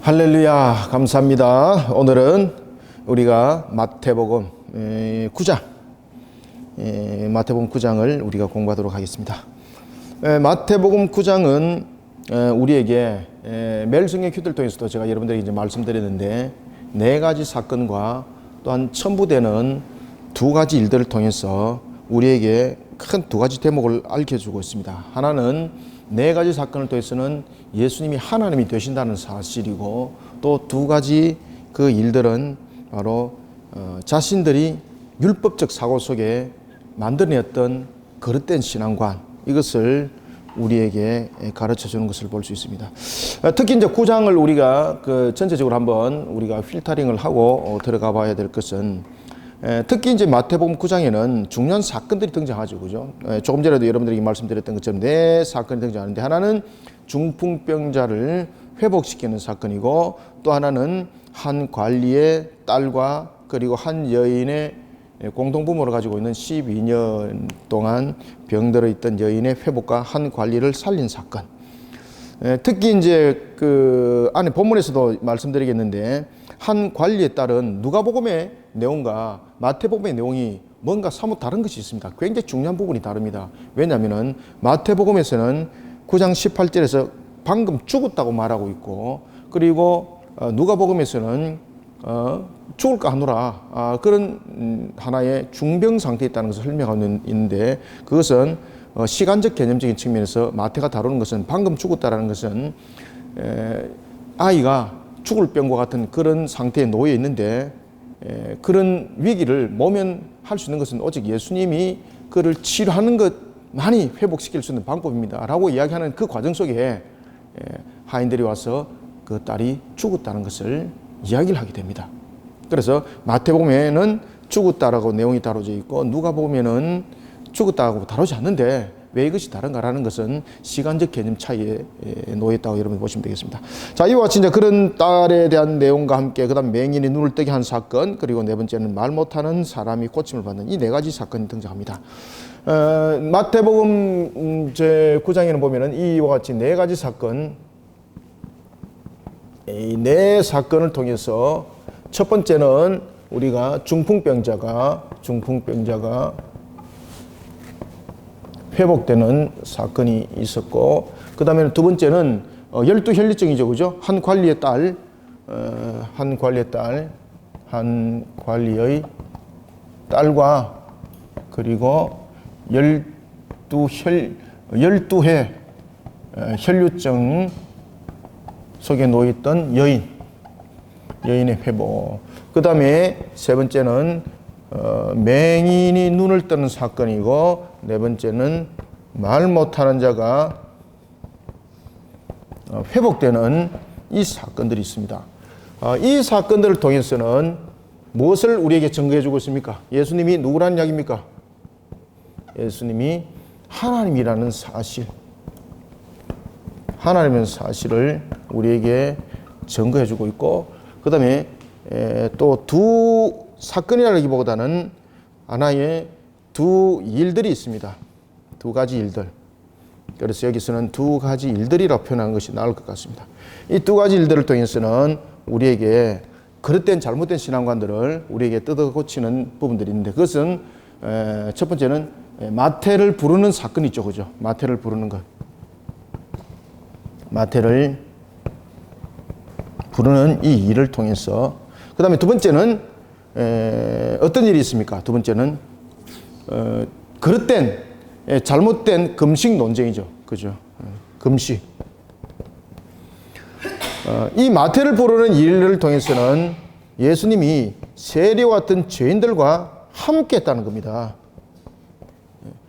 할렐루야, 감사합니다. 오늘은 우리가 마태복음 9장, 마태복음 9장을 우리가 공부하도록 하겠습니다. 마태복음 9장은 우리에게 매일 성경 큐티를 통해서도 제가 여러분들에게 이제 말씀드렸는데, 네 가지 사건과 또한 첨부되는 두 가지 일들을 통해서 우리에게 큰 두 가지 대목을 알려주고 있습니다. 하나는 네 가지 사건을 통해서는 예수님이 하나님이 되신다는 사실이고, 또 두 가지 그 일들은 바로 자신들이 율법적 사고 속에 만들어냈던 거릇된 신앙관, 이것을 우리에게 가르쳐 주는 것을 볼 수 있습니다. 특히 이제 9장을 우리가 전체적으로 한번 우리가 필터링을 하고 들어가 봐야 될 것은, 특히 이제 마태복음 9장에는 중요한 사건들이 등장하죠, 그죠? 조금 전에도 여러분들에게 말씀드렸던 것처럼 네 사건이 등장하는데, 하나는 중풍병자를 회복시키는 사건이고, 또 하나는 한 관리의 딸과 그리고 한 여인의 공동부모를 가지고 있는 12년 동안 병들어 있던 여인의 회복과 한 관리를 살린 사건. 특히 이제 그 안에 본문에서도 말씀드리겠는데, 한 관리의 딸은 누가복음의 내용과 마태복음의 내용이 뭔가 사뭇 다른 것이 있습니다. 굉장히 중요한 부분이 다릅니다. 왜냐하면 마태복음에서는 9장 18절에서 방금 죽었다고 말하고 있고, 그리고 누가복음에서는 죽을까 하노라, 그런 하나의 중병 상태에 있다는 것을 설명하고 있는데, 그것은 시간적 개념적인 측면에서 마태가 다루는 것은, 방금 죽었다라는 것은 아이가 죽을 병과 같은 그런 상태에 놓여 있는데, 그런 위기를 모면할 수 있는 것은 오직 예수님이 그를 치료하는 것만이 회복시킬 수 있는 방법입니다 라고 이야기하는 그 과정 속에 하인들이 와서 그 딸이 죽었다는 것을 이야기를 하게 됩니다. 그래서 마태복음에는 죽었다라고 내용이 다뤄져 있고, 누가복음에는 죽었다고 다루지 않는데, 왜 이것이 다른가라는 것은 시간적 개념 차이에 놓였다고 여러분 보시면 되겠습니다. 자, 이와 같이 이제 그런 딸에 대한 내용과 함께, 그 다음 맹인이 눈을 뜨게 한 사건, 그리고 네 번째는 말 못하는 사람이 고침을 받는 이 네 가지 사건이 등장합니다. 마태복음 제 9장에는 보면은 이와 같이 네 가지 사건, 이 네 사건을 통해서 첫 번째는 우리가 중풍병자가 회복되는 사건이 있었고, 그 다음에는 두 번째는 열두 혈리증이죠, 그죠? 한 관리의 딸과 그리고 12회 혈류증 속에 놓여있던 여인의 회복. 그 다음에 세 번째는 맹인이 눈을 뜨는 사건이고, 네 번째는 말 못하는 자가 회복되는 이 사건들이 있습니다. 이 사건들을 통해서는 무엇을 우리에게 증거해 주고 있습니까? 예수님이 누구라는 이야기입니까? 예수님이 하나님이라는 사실, 하나님의 사실을 우리에게 증거해 주고 있고, 그 다음에 또 두 사건이라기보다는 하나의 두 일들이 있습니다. 두 가지 일들. 그래서 여기서는 두 가지 일들이라고 표현하는 것이 나을 것 같습니다. 이 두 가지 일들을 통해서는 우리에게 그릇된 잘못된 신앙관들을 우리에게 뜯어 고치는 부분들이 있는데, 그것은 첫 번째는 마태를 부르는 사건이 있죠, 그죠? 마태를 부르는 것. 마태를 부르는 이 일을 통해서, 그 다음에 두 번째는 어떤 일이 있습니까? 두 번째는 그릇된 잘못된 금식 논쟁이죠, 그죠? 금식. 이 마태를 부르는 일을 통해서는 예수님이 세리와 같은 죄인들과 함께 했다는 겁니다.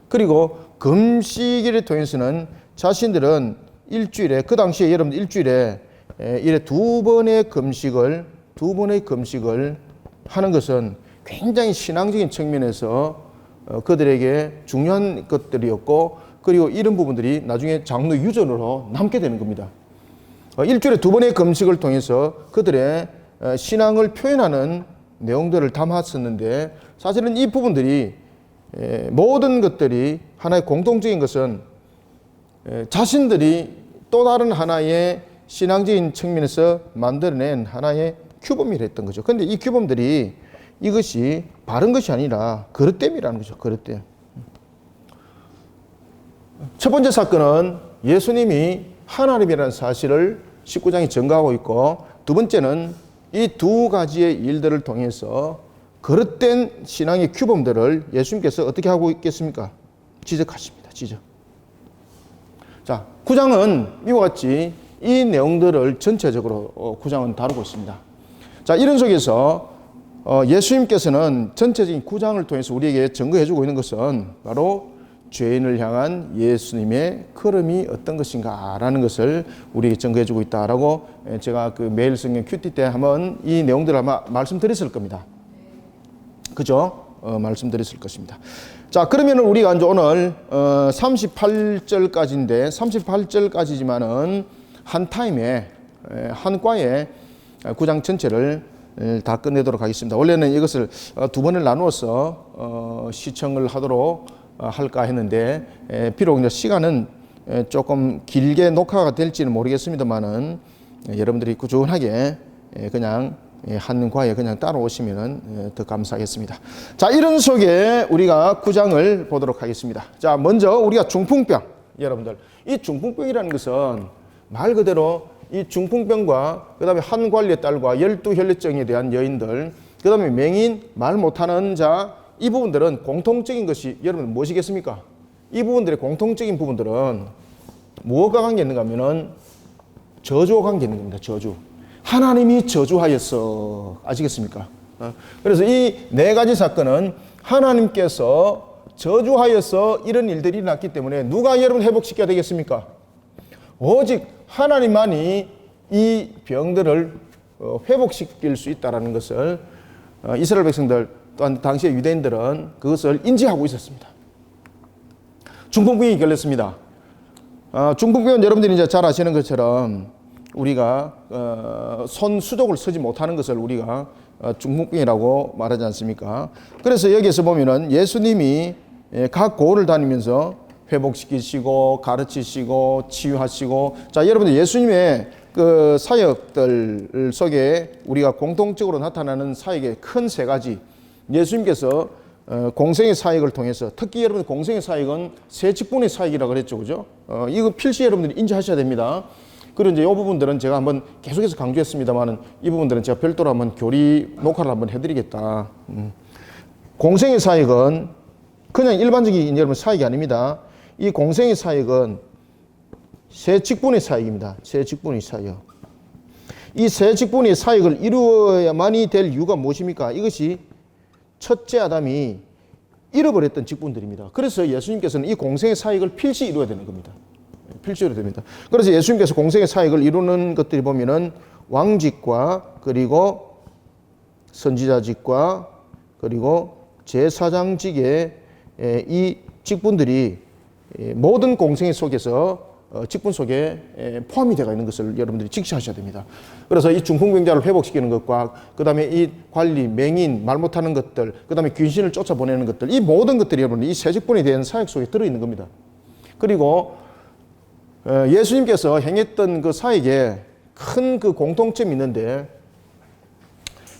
그리고 금식일을 통해서는 자신들은 일주일에, 그 당시에 여러분들 일주일에 이래 두 번의 금식을 하는 것은 굉장히 신앙적인 측면에서 그들에게 중요한 것들이었고, 그리고 이런 부분들이 나중에 장로 유전으로 남게 되는 겁니다. 일주일에 두 번의 금식을 통해서 그들의 신앙을 표현하는 내용들을 담았었는데, 사실은 이 부분들이 모든 것들이 하나의 공통적인 것은 자신들이 또 다른 하나의 신앙적인 측면에서 만들어낸 하나의 규범이라 했던 거죠. 근데 이 규범들이 이것이 바른 것이 아니라 그릇됨이라는 거죠. 그릇됨. 첫 번째 사건은 예수님이 하나님이라는 사실을 19장이 증거하고 있고, 두 번째는 이 두 가지의 일들을 통해서 그릇된 신앙의 규범들을 예수님께서 어떻게 하고 있겠습니까? 지적하십니다. 지적. 자, 9장은 이와 같이 이 내용들을 전체적으로 9장은 다루고 있습니다. 자, 이런 속에서 예수님께서는 전체적인 9장을 통해서 우리에게 증거해주고 있는 것은 바로 죄인을 향한 예수님의 걸음이 어떤 것인가라는 것을 우리에게 증거해주고 있다라고 제가 그 매일 성경 큐티 때 한번 이 내용들을 아마 말씀드렸을 겁니다. 그죠? 말씀드렸을 것입니다. 자, 그러면 우리가 이제 오늘 38절까지인데 38절까지지만은 한 타임에 한 과에 9장 전체를 다 끝내도록 하겠습니다. 원래는 이것을 두 번을 나누어서 시청을 하도록 할까 했는데 비록 이제 시간은 조금 길게 녹화가 될지는 모르겠습니다만은 여러분들이 꾸준하게 그냥 한 과에 그냥 따라오시면 더 감사하겠습니다. 자, 이런 속에 우리가 9장을 보도록 하겠습니다. 자, 먼저 우리가 중풍병, 여러분들 이 중풍병이라는 것은 말 그대로 이 중풍병과 그 다음에 한 관리의 딸과 12혈류증에 대한 여인들, 그 다음에 맹인, 말 못하는 자, 이 부분들은 공통적인 것이 여러분 무엇이겠습니까? 이 부분들의 공통적인 부분들은 무엇과 관계 있는가 하면은 저주와 관계 있는 겁니다. 저주. 하나님이 저주하였어. 아시겠습니까? 그래서 이 네 가지 사건은 하나님께서 저주하여서 이런 일들이 났기 때문에 누가 여러분 회복시켜야 되겠습니까? 오직 하나님만이 이 병들을 회복시킬 수 있다는 것을 이스라엘 백성들 또한 당시의 유대인들은 그것을 인지하고 있었습니다. 중풍병이 걸렸습니다. 중풍병은 여러분들이 이제 잘 아시는 것처럼 우리가 손 수족을 쓰지 못하는 것을 우리가 중풍병이라고 말하지 않습니까? 그래서 여기에서 보면은 예수님이 각 고을을 다니면서 회복시키시고 가르치시고 치유하시고, 자, 여러분들 예수님의 그 사역들 속에 우리가 공통적으로 나타나는 사역의 큰 세 가지, 예수님께서 공생의 사역을 통해서, 특히 여러분 공생의 사역은 세 직분의 사역이라고 그랬죠, 그죠? 이거 필시 여러분들이 인지하셔야 됩니다. 그리고 이제 이 부분들은 제가 한번 계속해서 강조했습니다만은 이 부분들은 제가 별도로 한번 교리 녹화를 한번 해드리겠다. 공생의 사역은 그냥 일반적인 여러분 사역이 아닙니다. 이 공생의 사역은 세 직분의 사역입니다. 세 직분의 사역. 이 세 직분의 사역을 이루어야만이 될 이유가 무엇입니까? 이것이 첫째 아담이 잃어버렸던 직분들입니다. 그래서 예수님께서는 이 공생의 사역을 필시 이루어야 되는 겁니다. 필시 이루어야 됩니다. 그래서 예수님께서 공생의 사역을 이루는 것들이 보면은 왕직과 그리고 선지자직과 그리고 제사장직의 이 직분들이 모든 공생의 속에서 직분 속에 포함이 되어 있는 것을 여러분들이 직시하셔야 됩니다. 그래서 이 중풍병자를 회복시키는 것과 그 다음에 이 관리, 맹인, 말 못하는 것들, 그 다음에 귀신을 쫓아보내는 것들, 이 모든 것들이 여러분 이 세 직분에 대한 사역 속에 들어있는 겁니다. 그리고 예수님께서 행했던 그 사역에 큰 그 공통점이 있는데,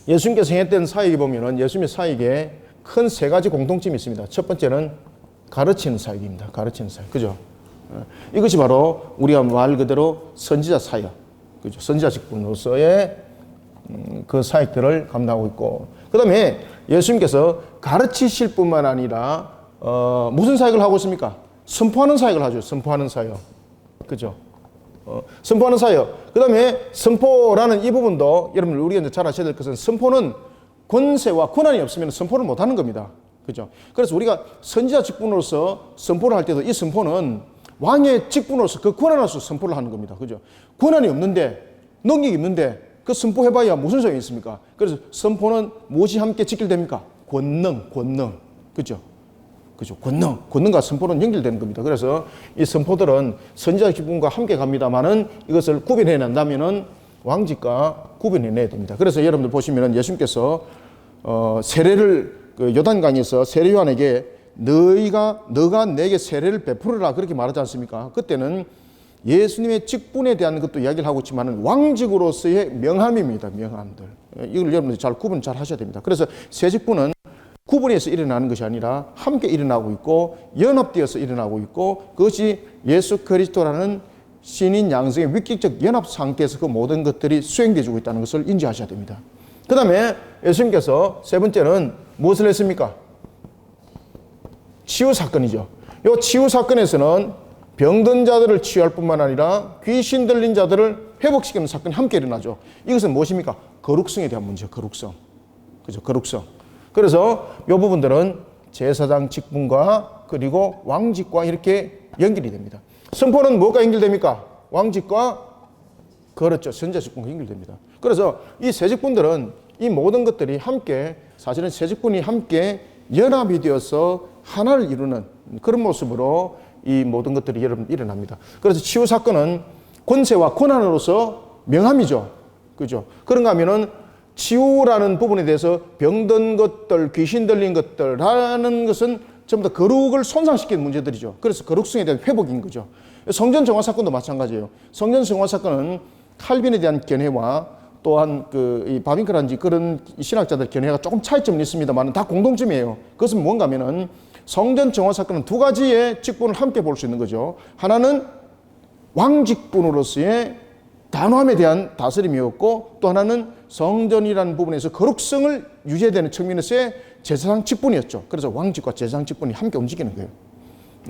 예수님께서 행했던 사역에 보면은 예수님의 사역에 큰 세 가지 공통점이 있습니다. 첫 번째는 가르치는 사역입니다. 가르치는 사역. 그죠? 이것이 바로 우리가 말 그대로 선지자 사역, 그죠? 선지자 직분으로서의 그 사역들을 감당하고 있고, 그 다음에 예수님께서 가르치실 뿐만 아니라 무슨 사역을 하고 있습니까? 선포하는 사역을 하죠. 선포하는 사역. 그죠? 선포하는 사역. 그 다음에 선포라는 이 부분도 여러분 우리가 이제 잘 아셔야 될 것은 선포는 권세와 권한이 없으면 선포를 못 하는 겁니다. 그죠? 그래서 우리가 선지자 직분으로서 선포를 할 때도 이 선포는 왕의 직분으로서 그 권한으로서 선포를 하는 겁니다. 그죠? 권한이 없는데, 능력이 없는데 그 선포해봐야 무슨 소용이 있습니까? 그래서 선포는 무엇이 함께 직결됩니까? 권능. 그죠? 그죠? 권능과 선포는 연결되는 겁니다. 그래서 이 선포들은 선지자 직분과 함께 갑니다만은 이것을 구별해낸다면은 왕직과 구별해내야 됩니다. 그래서 여러분들 보시면은 예수님께서 세례를 그 요단강에서 세례 요한에게 너가 내게 세례를 베풀어라 그렇게 말하지 않습니까? 그때는 예수님의 직분에 대한 것도 이야기를 하고 있지만 왕직으로서의 명함입니다. 명함들. 이걸 여러분들이 잘 구분 잘 하셔야 됩니다. 그래서 새 직분은 구분해서 일어나는 것이 아니라 함께 일어나고 있고 연합되어서 일어나고 있고 그것이 예수 그리스도라는 신인 양성의 위격적 연합 상태에서 그 모든 것들이 수행되어지고 있다는 것을 인지하셔야 됩니다. 그 다음에 예수님께서 세 번째는 무엇을 했습니까? 치유 사건이죠. 이 치유 사건에서는 병든 자들을 치유할 뿐만 아니라 귀신 들린 자들을 회복시키는 사건이 함께 일어나죠. 이것은 무엇입니까? 거룩성에 대한 문제죠. 거룩성. 그죠? 거룩성. 그래서 이 부분들은 제사장 직분과 그리고 왕직과 이렇게 연결이 됩니다. 선포는 무엇과 연결됩니까? 왕직과 그렇죠. 선자 직분과 연결됩니다. 그래서 이 세 직분들은 이 모든 것들이 함께 사실은 세 직분이 함께 연합이 되어서 하나를 이루는 그런 모습으로 이 모든 것들이 일어납니다. 그래서 치유 사건은 권세와 권한으로서 명함이죠. 그죠? 그런가 하면은 치유라는 부분에 대해서 병든 것들, 귀신 들린 것들 하는 것은 전부 다 거룩을 손상시키는 문제들이죠. 그래서 거룩성에 대한 회복인 거죠. 성전 정화 사건도 마찬가지예요. 성전 정화 사건은 칼빈에 대한 견해와 또한 이 바빙크라든지 그런 신학자들 견해가 조금 차이점은 있습니다만 다 공통점이에요. 그것은 뭔가 하면은 성전 정화 사건은 두 가지의 직분을 함께 볼 수 있는 거죠. 하나는 왕직분으로서의 단호함에 대한 다스림이었고 또 하나는 성전이라는 부분에서 거룩성을 유지해야 되는 측면에서의 제사장 직분이었죠. 그래서 왕직과 제사장 직분이 함께 움직이는 거예요.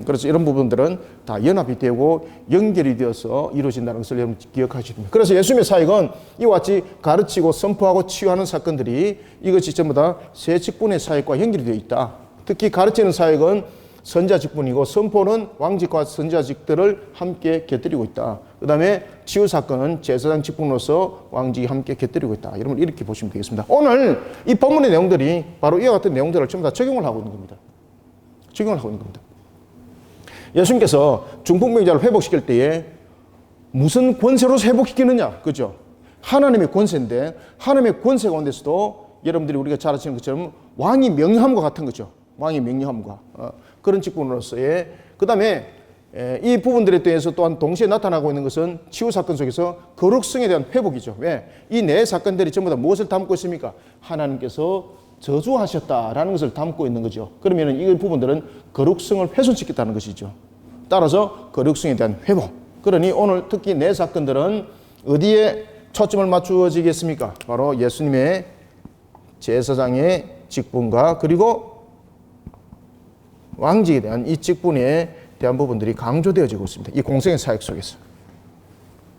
그래서 이런 부분들은 다 연합이 되고 연결이 되어서 이루어진다는 것을 여러분 기억하셔야 됩니다. 그래서 예수님의 사역은 이와 같이 가르치고 선포하고 치유하는 사건들이 이것이 전부 다 세 직분의 사역과 연결이 되어 있다. 특히 가르치는 사역은 선자 직분이고 선포는 왕직과 선자직들을 함께 곁들이고 있다. 그 다음에 치유 사건은 제사장 직분으로서 왕직이 함께 곁들이고 있다. 여러분 이렇게 보시면 되겠습니다. 오늘 이 본문의 내용들이 바로 이와 같은 내용들을 전부 다 적용을 하고 있는 겁니다. 적용을 하고 있는 겁니다. 예수님께서 중풍병자를 회복시킬 때에 무슨 권세로 회복시키느냐? 그죠? 하나님의 권세인데 하나님의 권세 가운데서도 여러분들이 우리가 잘 아시는 것처럼 왕이 명령함과 같은 거죠. 왕이 명령함과 그런 직분으로서의 그 다음에 이 부분들에 대해서 또한 동시에 나타나고 있는 것은 치유 사건 속에서 거룩성에 대한 회복이죠. 왜? 이 네 사건들이 전부 다 무엇을 담고 있습니까? 하나님께서 저주하셨다라는 것을 담고 있는 거죠. 그러면 이 부분들은 거룩성을 훼손시켰다는 것이죠. 따라서 거룩성에 대한 회복. 그러니 오늘 특히 네 사건들은 어디에 초점을 맞추어지겠습니까? 바로 예수님의 제사장의 직분과 그리고 왕직에 대한 이 직분에 대한 부분들이 강조되어지고 있습니다. 이 공생의 사역 속에서.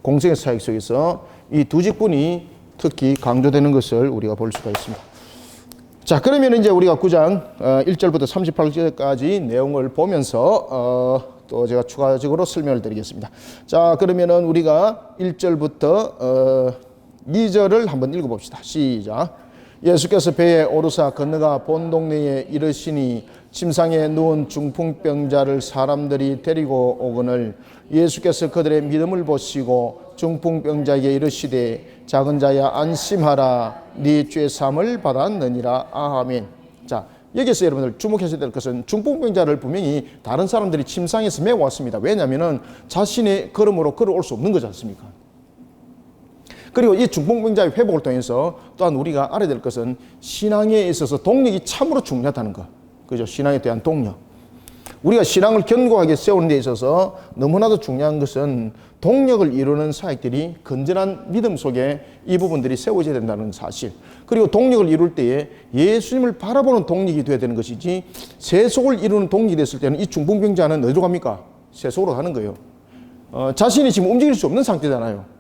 공생의 사역 속에서 이 두 직분이 특히 강조되는 것을 우리가 볼 수가 있습니다. 자, 그러면 이제 우리가 9장 1절부터 38절까지 내용을 보면서 또 제가 추가적으로 설명을 드리겠습니다. 자, 그러면은 우리가 1절부터 2절을 한번 읽어봅시다. 시작. 예수께서 배에 오르사 건너가 본 동네에 이르시니 침상에 누운 중풍병자를 사람들이 데리고 오거늘 예수께서 그들의 믿음을 보시고 중풍병자에게 이르시되 작은 자야 안심하라 네 죄 사함을 받았느니라. 아멘. 자, 여기서 여러분들 주목하셔야 될 것은 중풍병자를 분명히 다른 사람들이 침상에서 메고 왔습니다. 왜냐하면 자신의 걸음으로 걸어올 수 없는 거지 않습니까? 그리고 이 중풍병자의 회복을 통해서 또한 우리가 알아야 될 것은 신앙에 있어서 동력이 참으로 중요하다는 것. 그죠? 신앙에 대한 동력. 우리가 신앙을 견고하게 세우는 데 있어서 너무나도 중요한 것은 동력을 이루는 사역들이 건전한 믿음 속에 이 부분들이 세워져야 된다는 사실. 그리고 동력을 이룰 때에 예수님을 바라보는 동력이 되어야 되는 것이지 세속을 이루는 동력이 됐을 때는 이 중풍병자는 어디로 갑니까? 세속으로 가는 거예요. 자신이 지금 움직일 수 없는 상태잖아요.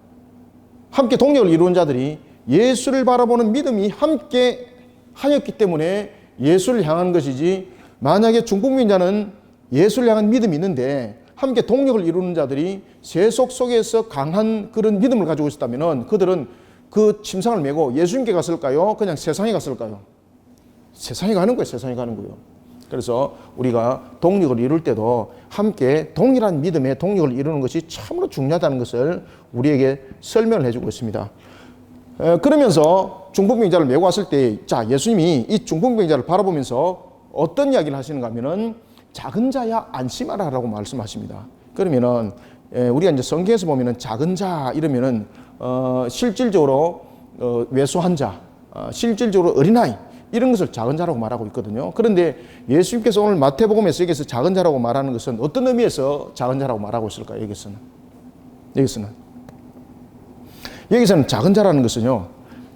함께 동력을 이루는 자들이 예수를 바라보는 믿음이 함께 하였기 때문에 예수를 향한 것이지 만약에 중풍병자는 예수를 향한 믿음이 있는데 함께 동력을 이루는 자들이 세속 속에서 강한 그런 믿음을 가지고 있었다면 그들은 그 침상을 메고 예수님께 갔을까요? 그냥 세상에 갔을까요? 세상에 가는 거예요. 세상에 가는 거예요. 그래서 우리가 동력을 이룰 때도 함께 동일한 믿음의 동력을 이루는 것이 참으로 중요하다는 것을 우리에게 설명을 해주고 있습니다. 그러면서 중풍병자를 메고 왔을 때, 자, 예수님이 이 중풍병자를 바라보면서 어떤 이야기를 하시는가 하면은 작은 자야 안심하라라고 말씀하십니다. 그러면은 우리가 이제 성경에서 보면은 작은 자 이러면은 실질적으로 왜소한 자, 실질적으로 어린아이 이런 것을 작은 자라고 말하고 있거든요. 그런데 예수님께서 오늘 마태복음에서 여기서 작은 자라고 말하는 것은 어떤 의미에서 작은 자라고 말하고 있을까요? 여기서는 작은 자라는 것은요,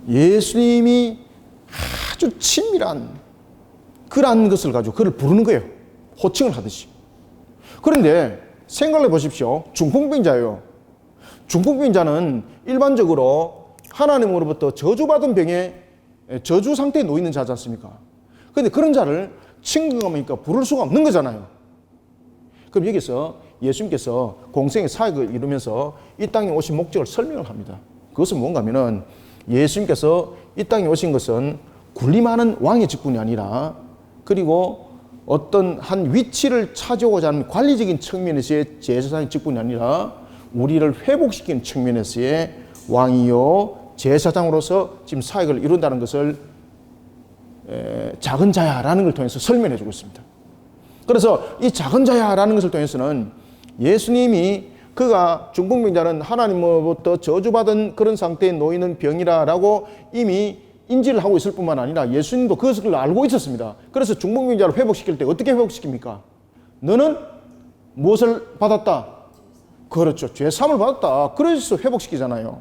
예수님이 아주 친밀한 그러한 것을 가지고 그를 부르는 거예요. 호칭을 하듯이. 그런데 생각해 보십시오. 중풍병자예요. 중풍병자는 일반적으로 하나님으로부터 저주받은 병에 저주 상태에 놓여 있는 자지 않습니까? 그런데 그런 자를 친근하니까 부를 수가 없는 거잖아요. 그럼 여기서 예수님께서 공생의 사역을 이루면서 이 땅에 오신 목적을 설명을 합니다. 그것은 뭔가 하면은 예수님께서 이 땅에 오신 것은 군림하는 왕의 직분이 아니라 그리고 어떤 한 위치를 차지하고자 하는 관리적인 측면에서의 제사장의 직분이 아니라 우리를 회복시키는 측면에서의 왕이요 제사장으로서 지금 사역을 이룬다는 것을 작은 자야라는 걸 통해서 설명해 주고 있습니다. 그래서 이 작은 자야라는 것을 통해서는 예수님이 그가 중풍병자는 하나님으로부터 저주받은 그런 상태에 놓이는 병이라고 이미 인지를 하고 있을 뿐만 아니라 예수님도 그것을 알고 있었습니다. 그래서 중풍병자를 회복시킬 때 어떻게 회복시킵니까? 너는 무엇을 받았다? 그렇죠. 죄사함을 받았다. 그래서 회복시키잖아요.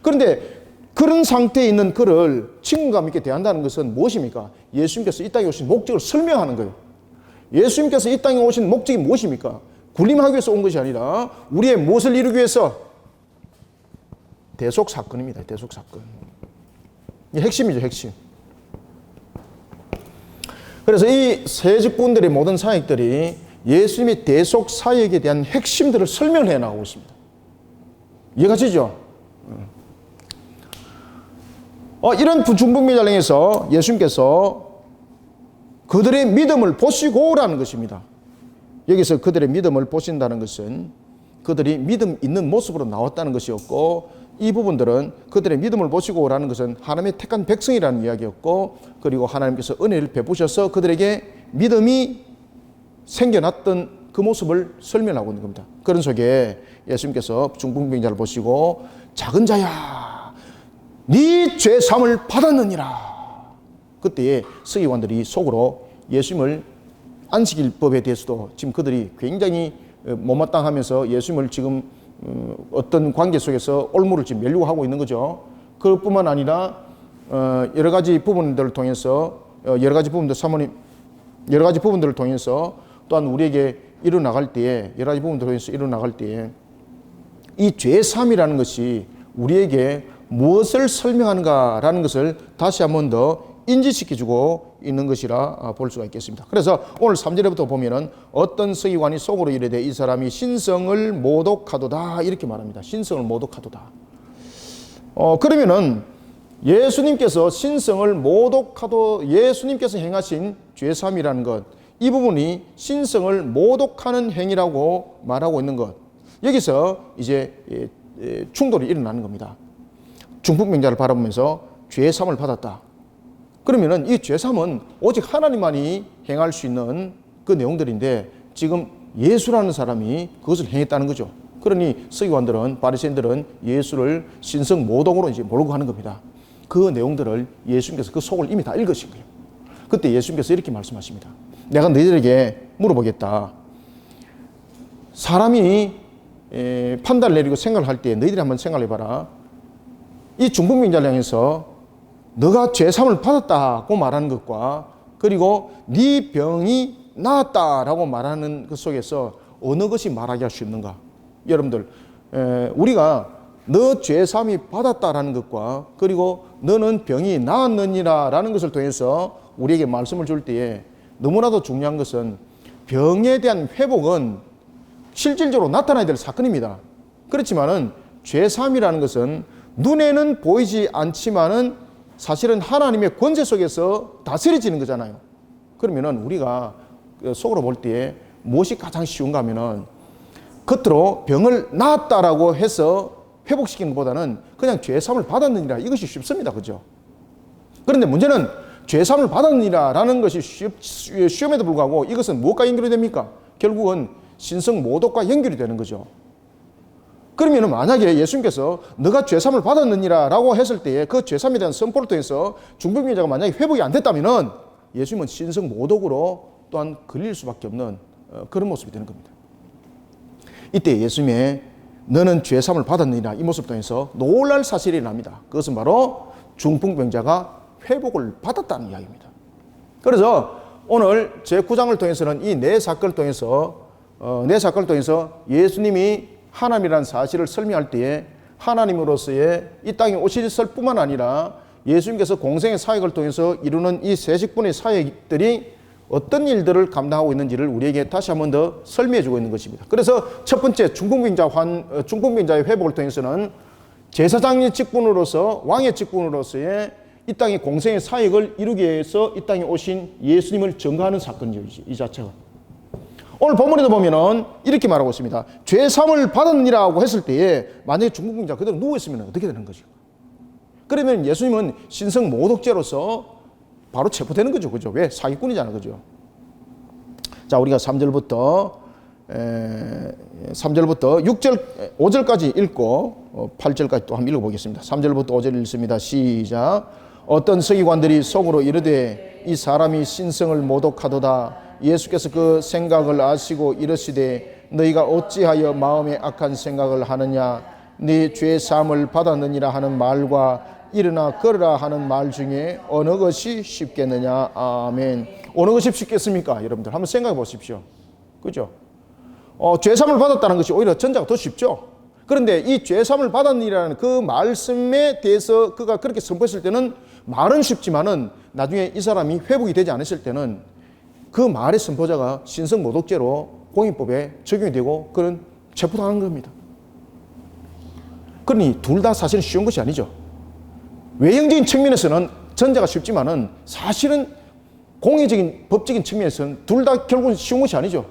그런데 그런 상태에 있는 그를 친근감 있게 대한다는 것은 무엇입니까? 예수님께서 이 땅에 오신 목적을 설명하는 거예요. 예수님께서 이 땅에 오신 목적이 무엇입니까? 군림하기 위해서 온 것이 아니라 우리의 무엇을 이루기 위해서? 대속사건입니다. 대속사건. 이게 핵심이죠. 핵심. 그래서 이 세 직분들의 모든 사역들이 예수님의 대속사역에 대한 핵심들을 설명을 해나가고 있습니다. 이해가시죠? 이런 중풍병자를 향해서 예수님께서 그들의 믿음을 보시고라는 것입니다. 여기서 그들의 믿음을 보신다는 것은 그들이 믿음 있는 모습으로 나왔다는 것이었고, 이 부분들은 그들의 믿음을 보시고라는 것은 하나님의 택한 백성이라는 이야기였고, 그리고 하나님께서 은혜를 베푸셔서 그들에게 믿음이 생겨났던 그 모습을 설명하고 있는 겁니다. 그런 속에 예수님께서 중풍병자를 보시고 작은 자야 네 죄사함을 받았느니라. 그때에 서기관들이 속으로 예수님을 안식일법에 대해서도 지금 그들이 굉장히 못마땅하면서 예수님을 지금 어떤 관계 속에서 올무를 지금 멸류고 하고 있는 거죠. 그것뿐만 아니라 여러 가지 부분들을 통해서 여러 가지 부분들을 통해서 또한 우리에게 이루어나갈 때에 여러 가지 부분들을 통해서 이루어나갈 때에 이 죄사함이라는 것이 우리에게 무엇을 설명하는가라는 것을 다시 한 번 더 인지시켜주고 있는 것이라 볼 수가 있겠습니다. 그래서 오늘 3절에부터 보면은 어떤 서기관이 속으로 이르되 이 사람이 신성을 모독하도다 이렇게 말합니다. 신성을 모독하도다. 그러면은 예수님께서 신성을 모독하도 예수님께서 행하신 죄사함이라는 것, 이 부분이 신성을 모독하는 행위라고 말하고 있는 것, 여기서 이제 충돌이 일어나는 겁니다. 중풍병자를 바라보면서 죄사함을 받았다. 그러면은 이 죄사함은 오직 하나님만이 행할 수 있는 그 내용들인데 지금 예수라는 사람이 그것을 행했다는 거죠. 그러니 서기관들은 바리새인들은 예수를 신성 모독으로 이제 몰고 가는 겁니다. 그 내용들을 예수님께서 그 속을 이미 다 읽으신 거예요. 그때 예수님께서 이렇게 말씀하십니다. 내가 너희들에게 물어보겠다. 사람이 판단을 내리고 생각을 할 때 너희들이 한번 생각해봐라. 이 중풍병자를 향해서 너가 죄사함을 받았다고 말하는 것과 그리고 네 병이 나았다라고 말하는 것 속에서 어느 것이 말하게 할 수 있는가? 여러분들, 우리가 너 죄사함이 받았다라는 것과 그리고 너는 병이 나았느니라라는 것을 통해서 우리에게 말씀을 줄 때에 너무나도 중요한 것은 병에 대한 회복은 실질적으로 나타나야 될 사건입니다. 그렇지만은 죄사함이라는 것은 눈에는 보이지 않지만은 사실은 하나님의 권세 속에서 다스려지는 거잖아요. 그러면은 우리가 속으로 볼 때에 무엇이 가장 쉬운가 하면은 겉으로 병을 나았다라고 해서 회복시키는 것보다는 그냥 죄사함을 받았느니라 이것이 쉽습니다. 그죠? 그런데 문제는 죄사함을 받았느니라라는 것이 쉬움에도 불구하고 이것은 무엇과 연결이 됩니까? 결국은 신성 모독과 연결이 되는 거죠. 그러면 만약에 예수님께서 너가 죄사함을 받았느니라 라고 했을 때에 그 죄사함에 대한 선포를 통해서 중풍병자가 만약에 회복이 안 됐다면 예수님은 신성 모독으로 또한 걸릴 수밖에 없는 그런 모습이 되는 겁니다. 이때 예수님의 너는 죄사함을 받았느니라 이 모습 통해서 놀랄 사실이 납니다. 그것은 바로 중풍병자가 회복을 받았다는 이야기입니다. 그래서 오늘 제9장을 통해서는 이 네 사건을 통해서 예수님이 하나님이라는 사실을 설명할 때에 하나님으로서의 이 땅에 오셨을 뿐만 아니라 예수님께서 공생의 사역을 통해서 이루는 이 세식분의 사역들이 어떤 일들을 감당하고 있는지를 우리에게 다시 한 번 더 설명해 주고 있는 것입니다. 그래서 첫 번째 중풍병자의 회복을 통해서는 제사장의 직분으로서 왕의 직분으로서의 이 땅의 공생의 사역을 이루기 위해서 이 땅에 오신 예수님을 증거하는 사건이죠. 이 자체가. 오늘 본문에도 보면은 이렇게 말하고 있습니다. 죄사함을 받았느니라고 했을 때에 만약에 중풍병자 그대로 누워있으면 어떻게 되는 거죠? 그러면 예수님은 신성 모독죄로서 바로 체포되는 거죠. 그죠? 왜? 사기꾼이잖아. 그죠? 자, 우리가 3절부터 6절, 5절까지 읽고 8절까지 또 한번 읽어보겠습니다. 3절부터 5절 읽습니다. 시작. 어떤 서기관들이 속으로 이르되 이 사람이 신성을 모독하도다. 예수께서 그 생각을 아시고 이르시되 너희가 어찌하여 마음에 악한 생각을 하느냐. 네 죄 사함을 받았느니라 하는 말과 일어나 걸으라 하는 말 중에 어느 것이 쉽겠느냐. 아멘. 어느 것이 쉽겠습니까? 여러분들 한번 생각해 보십시오. 그죠? 죄사함을 받았다는 것이 오히려 전자가 더 쉽죠. 그런데 이 죄사함을 받았느니라는 그 말씀에 대해서 그가 그렇게 선포했을 때는 말은 쉽지만은 나중에 이 사람이 회복이 되지 않았을 때는 그 말의 선포자가 신성모독죄로 공인법에 적용이 되고 그런 체포당한 겁니다. 그러니 둘 다 사실은 쉬운 것이 아니죠. 외형적인 측면에서는 전자가 쉽지만은 사실은 공의적인 법적인 측면에서는 둘 다 결국은 쉬운 것이 아니죠.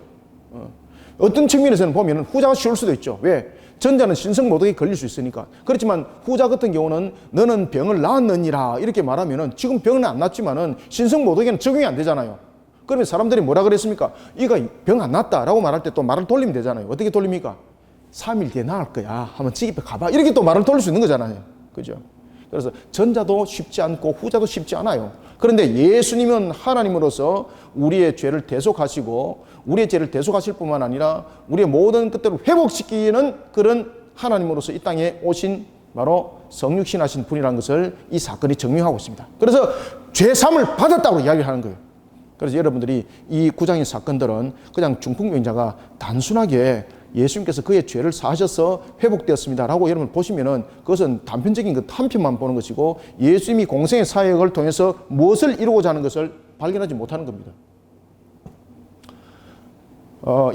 어떤 측면에서는 보면 후자가 쉬울 수도 있죠. 왜? 전자는 신성모독에 걸릴 수 있으니까. 그렇지만 후자 같은 경우는 너는 병을 낳았느니라 이렇게 말하면은 지금 병은 안 났지만은 신성모독에는 적용이 안 되잖아요. 그러면 사람들이 뭐라 그랬습니까? 이가 병 안 났다라고 말할 때 또 말을 돌리면 되잖아요. 어떻게 돌립니까? 3일 뒤에 나을 거야. 한번 지기배 가봐. 이렇게 또 말을 돌릴 수 있는 거잖아요. 그죠? 그래서 전자도 쉽지 않고 후자도 쉽지 않아요. 그런데 예수님은 하나님으로서 우리의 죄를 대속하시고 우리의 죄를 대속하실 뿐만 아니라 우리의 모든 것들을 회복시키는 그런 하나님으로서 이 땅에 오신 바로 성육신하신 분이라는 것을 이 사건이 증명하고 있습니다. 그래서 죄사함을 받았다고 이야기를 하는 거예요. 그래서 여러분들이 이 구장의 사건들은 그냥 중풍병자가 단순하게 예수님께서 그의 죄를 사하셔서 회복되었습니다라고 여러분 보시면은 그것은 단편적인 것 한 편만 보는 것이고 예수님이 공생의 사역을 통해서 무엇을 이루고자 하는 것을 발견하지 못하는 겁니다.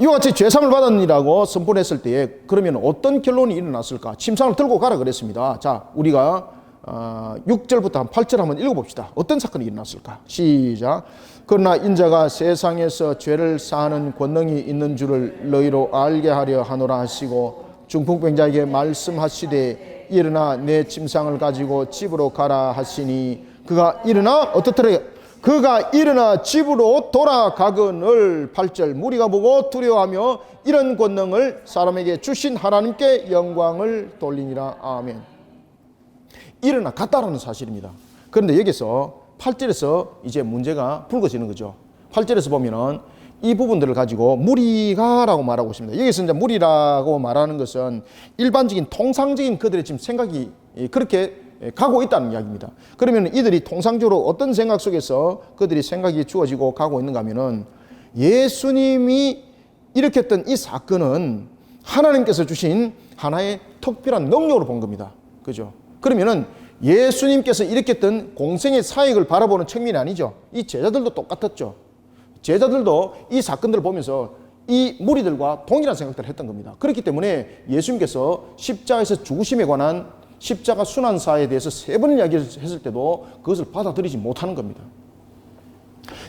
이와 같이 죄사함을 받았느니라고 선포했을 때에 그러면 어떤 결론이 일어났을까? 침상을 들고 가라 그랬습니다. 자, 우리가 6절부터 8절 한번 읽어봅시다. 어떤 사건이 일어났을까? 시작. 그러나 인자가 세상에서 죄를 사하는 권능이 있는 줄을 너희로 알게 하려 하노라 하시고 중풍병자에게 말씀하시되 일어나 내 침상을 가지고 집으로 가라 하시니 그가 일어나 어떻더라? 그가 일어나 집으로 돌아가거늘 8절 무리가 보고 두려워하며 이런 권능을 사람에게 주신 하나님께 영광을 돌리니라. 아멘. 일어나 갔다라는 사실입니다. 그런데 여기서 8절에서 이제 문제가 불거지는 거죠. 8절에서 보면은 이 부분들을 가지고 무리가라고 말하고 있습니다. 여기서 이제 무리라고 말하는 것은 일반적인 통상적인 그들의 지금 생각이 그렇게 가고 있다는 이야기입니다. 그러면 이들이 통상적으로 어떤 생각 속에서 그들이 생각이 주어지고 가고 있는가 하면은 예수님이 일으켰던 이 사건은 하나님께서 주신 하나의 특별한 능력으로 본 겁니다. 그죠? 그러면은 예수님께서 일으켰던 공생의 사역을 바라보는 측면이 아니죠. 이 제자들도 똑같았죠. 제자들도 이 사건들을 보면서 이 무리들과 동일한 생각들을 했던 겁니다. 그렇기 때문에 예수님께서 십자가에서 죽으심에 관한 십자가 순환사에 대해서 3번을 이야기했을 때도 그것을 받아들이지 못하는 겁니다.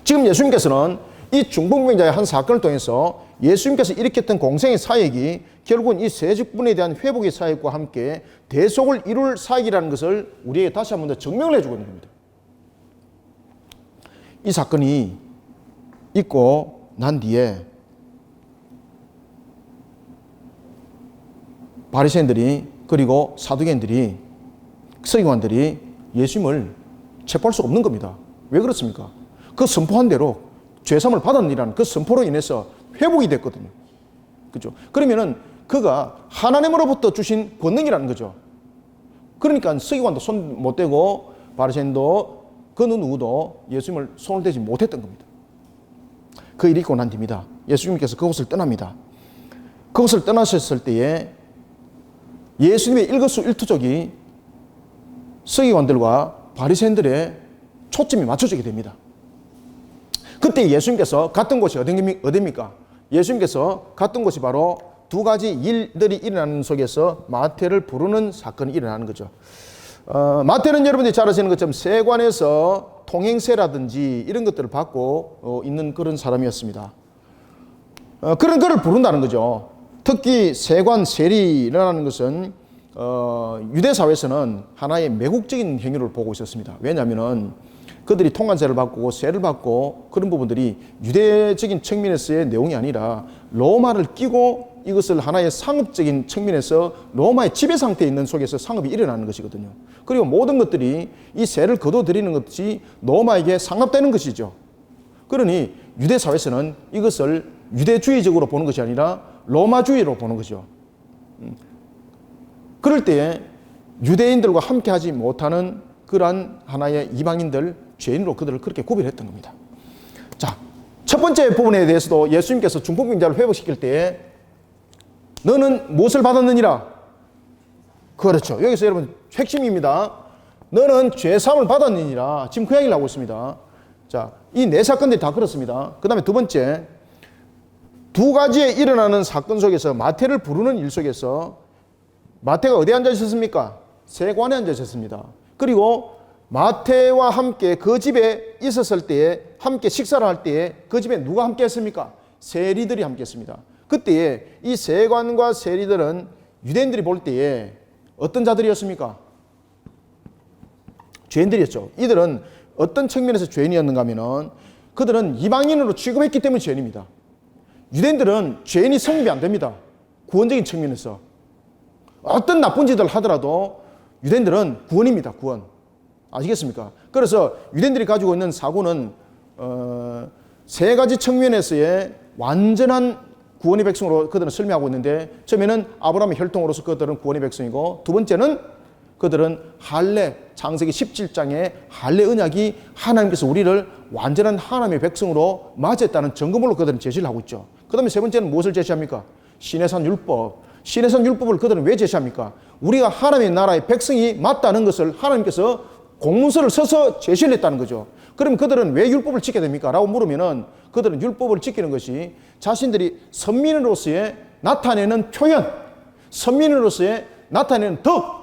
지금 예수님께서는 이 중풍병자의 한 사건을 통해서 예수님께서 일으켰던 공생의 사역이 결국은 이 세직분에 대한 회복의 사역과 함께 대속을 이룰 사역이라는 것을 우리에게 다시 한 번 더 증명을 해주고 있는 겁니다. 이 사건이 있고 난 뒤에 바리새인들이 그리고 사두개인들이 서기관들이 예수님을 체포할 수 없는 겁니다. 왜 그렇습니까? 그 선포한 대로 죄사함을 받았느니라는 그 선포로 인해서 회복이 됐거든요. 그죠? 그러면은 그가 하나님으로부터 주신 권능이라는 거죠. 그러니까 서기관도 손 못 대고 바리새인도 그 누구도 예수님을 손을 대지 못했던 겁니다. 그 일이 있고 난 뒤입니다. 예수님께서 그곳을 떠납니다. 그곳을 떠나셨을 때에 예수님의 일거수일투족이 서기관들과 바리새인들의 초점이 맞춰지게 됩니다. 그때 예수님께서 갔던 곳이 어디입니까? 예수님께서 갔던 곳이 바로 두 가지 일들이 일어나는 속에서 마태를 부르는 사건이 일어나는 거죠. 마태는 여러분들이 잘 아시는 것처럼 세관에서 통행세라든지 이런 것들을 받고 있는 그런 사람이었습니다. 그런 거를 부른다는 거죠. 특히 세관 세리라는 것은 유대 사회에서는 하나의 매국적인 행위를 보고 있었습니다. 왜냐하면 그들이 통관세를 받고 세를 받고 그런 부분들이 유대적인 측면에서의 내용이 아니라 로마를 끼고 이것을 하나의 상업적인 측면에서 로마의 지배 상태에 있는 속에서 상업이 일어나는 것이거든요. 그리고 모든 것들이 이 세를 거둬들이는 것이 로마에게 상납되는 것이죠. 그러니 유대 사회에서는 이것을 유대주의적으로 보는 것이 아니라 로마주의로 보는 거죠. 그럴 때에 유대인들과 함께 하지 못하는 그러한 하나의 이방인들, 죄인으로 그들을 그렇게 구별했던 겁니다. 자, 첫 번째 부분에 대해서도 예수님께서 중풍병자를 회복시킬 때에 너는 무엇을 받았느니라? 그렇죠. 여기서 여러분 핵심입니다. 너는 죄사함을 받았느니라. 지금 그 이야기를 하고 있습니다. 자, 이 네 사건들이 다 그렇습니다. 그 다음에 두 번째, 두 가지에 일어나는 사건 속에서 마태를 부르는 일 속에서 마태가 어디에 앉아 있었습니까? 세관에 앉아 있었습니다. 그리고 마태와 함께 그 집에 있었을 때에 함께 식사를 할 때에 그 집에 누가 함께 했습니까? 세리들이 함께 했습니다. 그때에 이 세관과 세리들은 유대인들이 볼 때에 어떤 자들이었습니까? 죄인들이었죠. 이들은 어떤 측면에서 죄인이었는가 하면은 그들은 이방인으로 취급했기 때문에 죄인입니다. 유대인들은 죄인이 성립이 안 됩니다. 구원적인 측면에서. 어떤 나쁜 짓을 하더라도 유대인들은 구원입니다. 구원. 아시겠습니까? 그래서 유대인들이 가지고 있는 사고는 세 가지 측면에서의 완전한 구원의 백성으로 그들은 설명하고 있는데, 처음에는 아브라함의 혈통으로서 그들은 구원의 백성이고, 두 번째는 그들은 할례, 창세기 17장의 할례 언약이 하나님께서 우리를 완전한 하나님의 백성으로 맞았다는 증거물로 그들은 제시를 하고 있죠. 그 다음에 세 번째는 무엇을 제시합니까? 시내산 율법. 시내산 율법을 그들은 왜 제시합니까? 우리가 하나님의 나라의 백성이 맞다는 것을 하나님께서 공문서를 써서 제시를 했다는 거죠. 그럼 그들은 왜 율법을 지켜야 됩니까? 라고 물으면은 그들은 율법을 지키는 것이 자신들이 선민으로서의 나타내는 표현, 선민으로서의 나타내는 덕,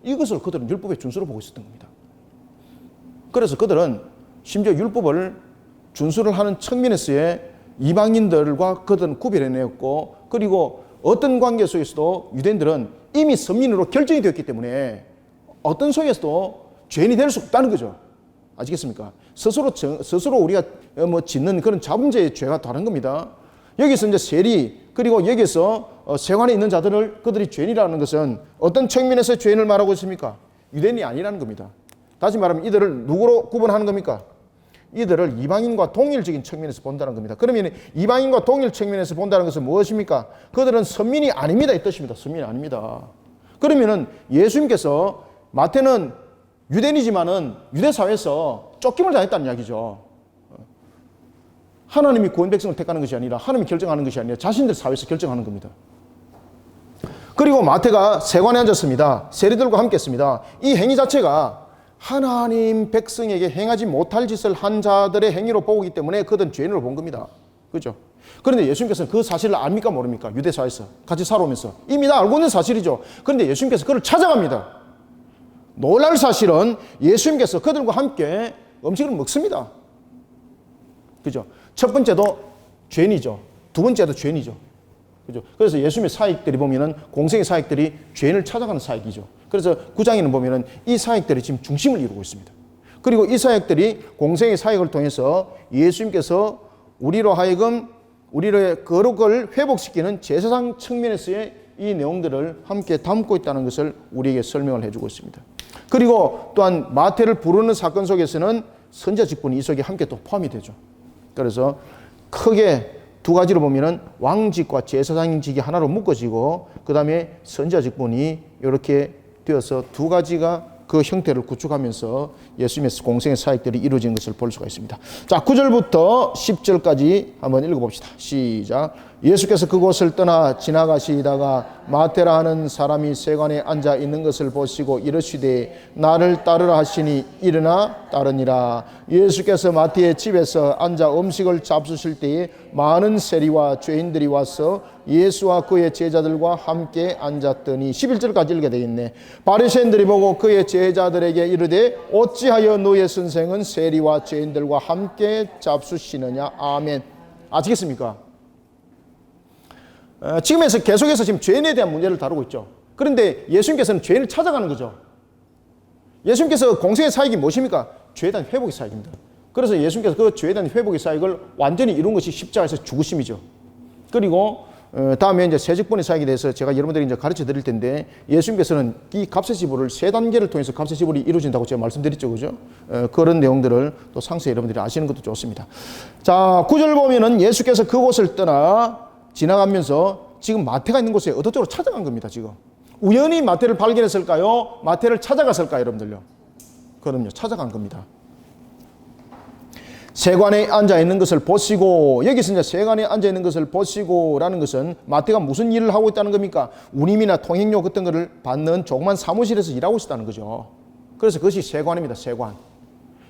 이것을 그들은 율법의 준수로 보고 있었던 겁니다. 그래서 그들은 심지어 율법을 준수를 하는 측면에서의 이방인들과 그들은 구별해내었고, 그리고 어떤 관계 속에서도 유대인들은 이미 선민으로 결정이 되었기 때문에 어떤 속에서도 죄인이 될 수 없다는 거죠. 아시겠습니까? 스스로 우리가 짓는 그런 자범죄의 죄가 다른 겁니다. 여기서 이제 세리, 그리고 여기서 세관에 있는 자들을 그들이 죄인이라는 것은 어떤 측면에서 죄인을 말하고 있습니까? 유대인이 아니라는 겁니다. 다시 말하면 이들을 누구로 구분하는 겁니까? 이들을 이방인과 동일적인 측면에서 본다는 겁니다. 그러면 이방인과 동일 측면에서 본다는 것은 무엇입니까? 그들은 선민이 아닙니다, 이 뜻입니다. 선민이 아닙니다. 그러면은 예수님께서 마태는 유대인이지만은 유대 사회에서 쫓김을 당했다는 이야기죠. 하나님이 구원 백성을 택하는 것이 아니라 하나님이 결정하는 것이 아니라 자신들 사회에서 결정하는 겁니다. 그리고 마태가 세관에 앉았습니다. 세리들과 함께 했습니다. 이 행위 자체가 하나님 백성에게 행하지 못할 짓을 한 자들의 행위로 보기 때문에 그들은 죄인으로 본 겁니다. 그렇죠? 그런데 예수님께서는 그 사실을 압니까 모릅니까? 유대 사회에서 같이 살아오면서 이미 다 알고 있는 사실이죠. 그런데 예수님께서 그를 찾아갑니다. 놀랄 사실은 예수님께서 그들과 함께 음식을 먹습니다. 그죠? 첫 번째도 죄인이죠. 두 번째도 죄인이죠. 그죠? 그래서 예수님의 사역들이 보면은 공생의 사역들이 죄인을 찾아가는 사역이죠. 그래서 9장에는 보면은 이 사역들이 지금 중심을 이루고 있습니다. 그리고 이 사역들이 공생의 사역을 통해서 예수님께서 우리로 하여금 우리의 거룩을 회복시키는 제사상 측면에서의 이 내용들을 함께 담고 있다는 것을 우리에게 설명을 해주고 있습니다. 그리고 또한 마태를 부르는 사건 속에서는 선지자 직분이 이 속에 함께 또 포함이 되죠. 그래서 크게 두 가지로 보면은 왕직과 제사장직이 하나로 묶어지고 그 다음에 선지자 직분이 이렇게 되어서 두 가지가 그 형태를 구축하면서 예수님의 공생의 사역들이 이루어진 것을 볼 수가 있습니다. 자, 9절부터 10절까지 한번 읽어봅시다. 시작. 예수께서 그곳을 떠나 지나가시다가 마태라 하는 사람이 세관에 앉아 있는 것을 보시고 이르시되 나를 따르라 하시니 일어나 따르니라. 예수께서 마태의 집에서 앉아 음식을 잡수실 때에 많은 세리와 죄인들이 와서 예수와 그의 제자들과 함께 앉았더니 11절까지 읽게 되겠네. 바리새인들이 보고 그의 제자들에게 이르되 어찌하여 너의 선생은 세리와 죄인들과 함께 잡수시느냐. 아멘. 아시겠습니까? 지금에서 계속해서 지금 죄인에 대한 문제를 다루고 있죠. 그런데 예수님께서는 죄인을 찾아가는 거죠. 예수님께서 공생의 사역이 무엇입니까? 죄에 대한 회복의 사역입니다. 그래서 예수님께서 그 죄에 대한 회복의 사역을 완전히 이룬 것이 십자가에서 죽으심이죠. 그리고 다음에 이제 세직분의 사역에 대해서 제가 여러분들이 이제 가르쳐 드릴 텐데 예수님께서는 이 값의 지불을 세 단계를 통해서 값의 지불이 이루어진다고 제가 말씀드렸죠. 그죠? 그런 내용들을 또 상세히 여러분들이 아시는 것도 좋습니다. 자, 9절 보면은 예수께서 그곳을 떠나 지나가면서 지금 마태가 있는 곳에 어떤 쪽으로 찾아간 겁니다. 지금 우연히 마태를 발견했을까요? 마태를 찾아갔을까요? 여러분들요? 그럼요, 찾아간 겁니다. 세관에 앉아 있는 것을 보시고, 여기서 이제 세관에 앉아 있는 것을 보시고라는 것은 마태가 무슨 일을 하고 있다는 겁니까? 운임이나 통행료 같은 것을 받는 조그만 사무실에서 일하고 있다는 거죠. 그래서 그것이 세관입니다. 세관.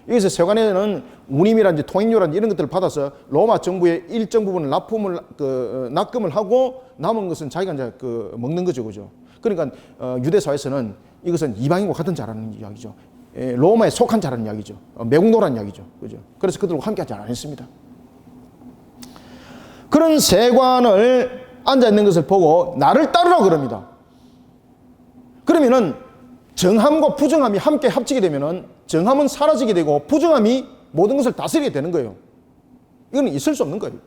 여기서 세관에는 운임이라든지 통행료라든지 이런 것들을 받아서 로마 정부의 일정 부분을 납금을 하고 남은 것은 자기가 이제 먹는 거죠, 그죠? 그러니까 유대 사회에서는 이것은 이방인과 같은 자라는 이야기죠. 로마에 속한 자라는 이야기죠. 매국노라는 이야기죠, 그죠? 그래서 그들과 함께 하지 않았습니다. 그런 세관을 앉아 있는 것을 보고 나를 따르라 그럽니다. 그러면은 정함과 부정함이 함께 합치게 되면은 정함은 사라지게 되고 부정함이 모든 것을 다스리게 되는 거예요. 이거는 있을 수 없는 거예요.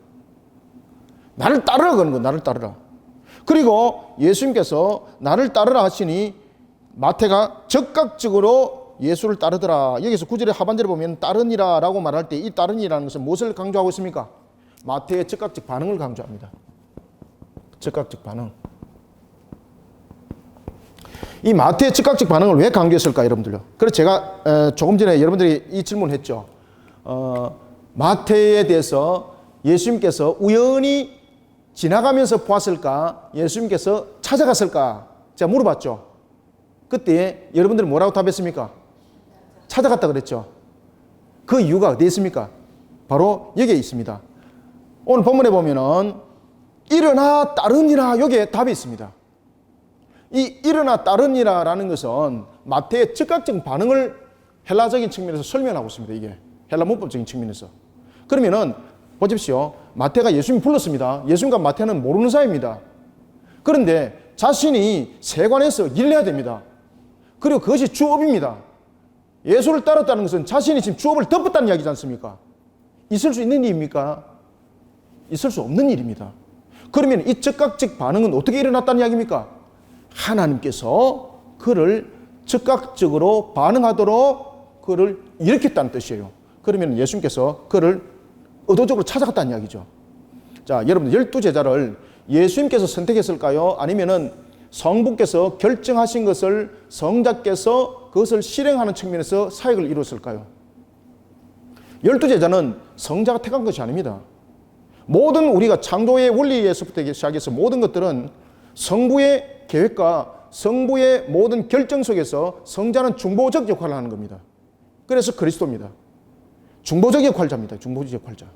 나를 따르라 그러는 거예요. 나를 따르라. 그리고 예수님께서 나를 따르라 하시니 마태가 적극적으로 예수를 따르더라. 여기서 9절의 하반절에 보면 따르니라 라고 말할 때 이 따르니라는 것은 무엇을 강조하고 있습니까? 마태의 즉각적 반응을 강조합니다. 즉각적 반응. 이 마태의 즉각적 반응을 왜 강조했을까, 여러분들요? 그래서 제가 조금 전에 여러분들이 이 질문을 했죠. 마태에 대해서 예수님께서 우연히 지나가면서 보았을까? 예수님께서 찾아갔을까? 제가 물어봤죠. 그때 여러분들은 뭐라고 답했습니까? 찾아갔다 그랬죠. 그 이유가 어디에 있습니까? 바로 여기에 있습니다. 오늘 본문에 보면은 일어나 따르니라, 여기에 답이 있습니다. 이 일어나 따르니라라는 것은 마태의 즉각적 반응을 헬라적인 측면에서 설명하고 있습니다. 이게 헬라 문법적인 측면에서. 그러면은 보십시오. 마태가 예수님 불렀습니다. 예수님과 마태는 모르는 사이입니다. 그런데 자신이 세관에서 일을 해야 됩니다. 그리고 그것이 주업입니다. 예수를 따랐다는 것은 자신이 지금 주업을 덮었다는 이야기지 않습니까? 있을 수 있는 일입니까? 있을 수 없는 일입니다. 그러면 이 즉각적 반응은 어떻게 일어났다는 이야기입니까? 하나님께서 그를 즉각적으로 반응하도록 그를 일으켰다는 뜻이에요. 그러면 예수님께서 그를 의도적으로 찾아갔다는 이야기죠. 자, 여러분 12제자를 예수님께서 선택했을까요? 아니면은 성부께서 결정하신 것을 성자께서 그것을 실행하는 측면에서 사역을 이루었을까요? 12제자는 성자가 택한 것이 아닙니다. 모든 우리가 창조의 원리에서부터 시작해서 모든 것들은 성부의 계획과 성부의 모든 결정 속에서 성자는 중보적 역할을 하는 겁니다. 그래서 그리스도입니다. 중보적 역할자입니다. 중보적 역할자.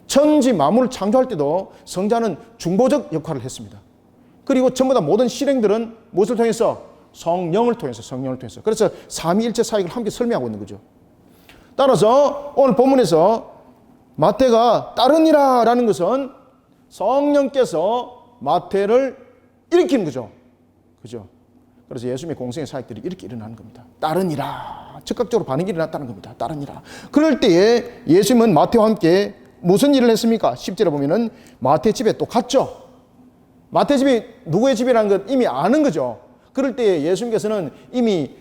천지 만물을 창조할 때도 성자는 중보적 역할을 했습니다. 그리고 전부 다 모든 실행들은 무엇을 통해서? 성령을 통해서. 그래서 삼위일체 사역을 함께 설명하고 있는 거죠. 따라서 오늘 본문에서 마태가 따르니라 라는 것은 성령께서 마태를 일으키는 거죠. 그죠? 그래서 예수님의 공생의 사역들이 이렇게 일어나는 겁니다. 따르니라. 즉각적으로 반응이 일어났다는 겁니다. 따르니라. 그럴 때에 예수님은 마태와 함께 무슨 일을 했습니까? 10절에 보면은 마태 집에 또 갔죠. 마태 집이 누구의 집이라는 것 이미 아는 거죠. 그럴 때 예수님께서는 이미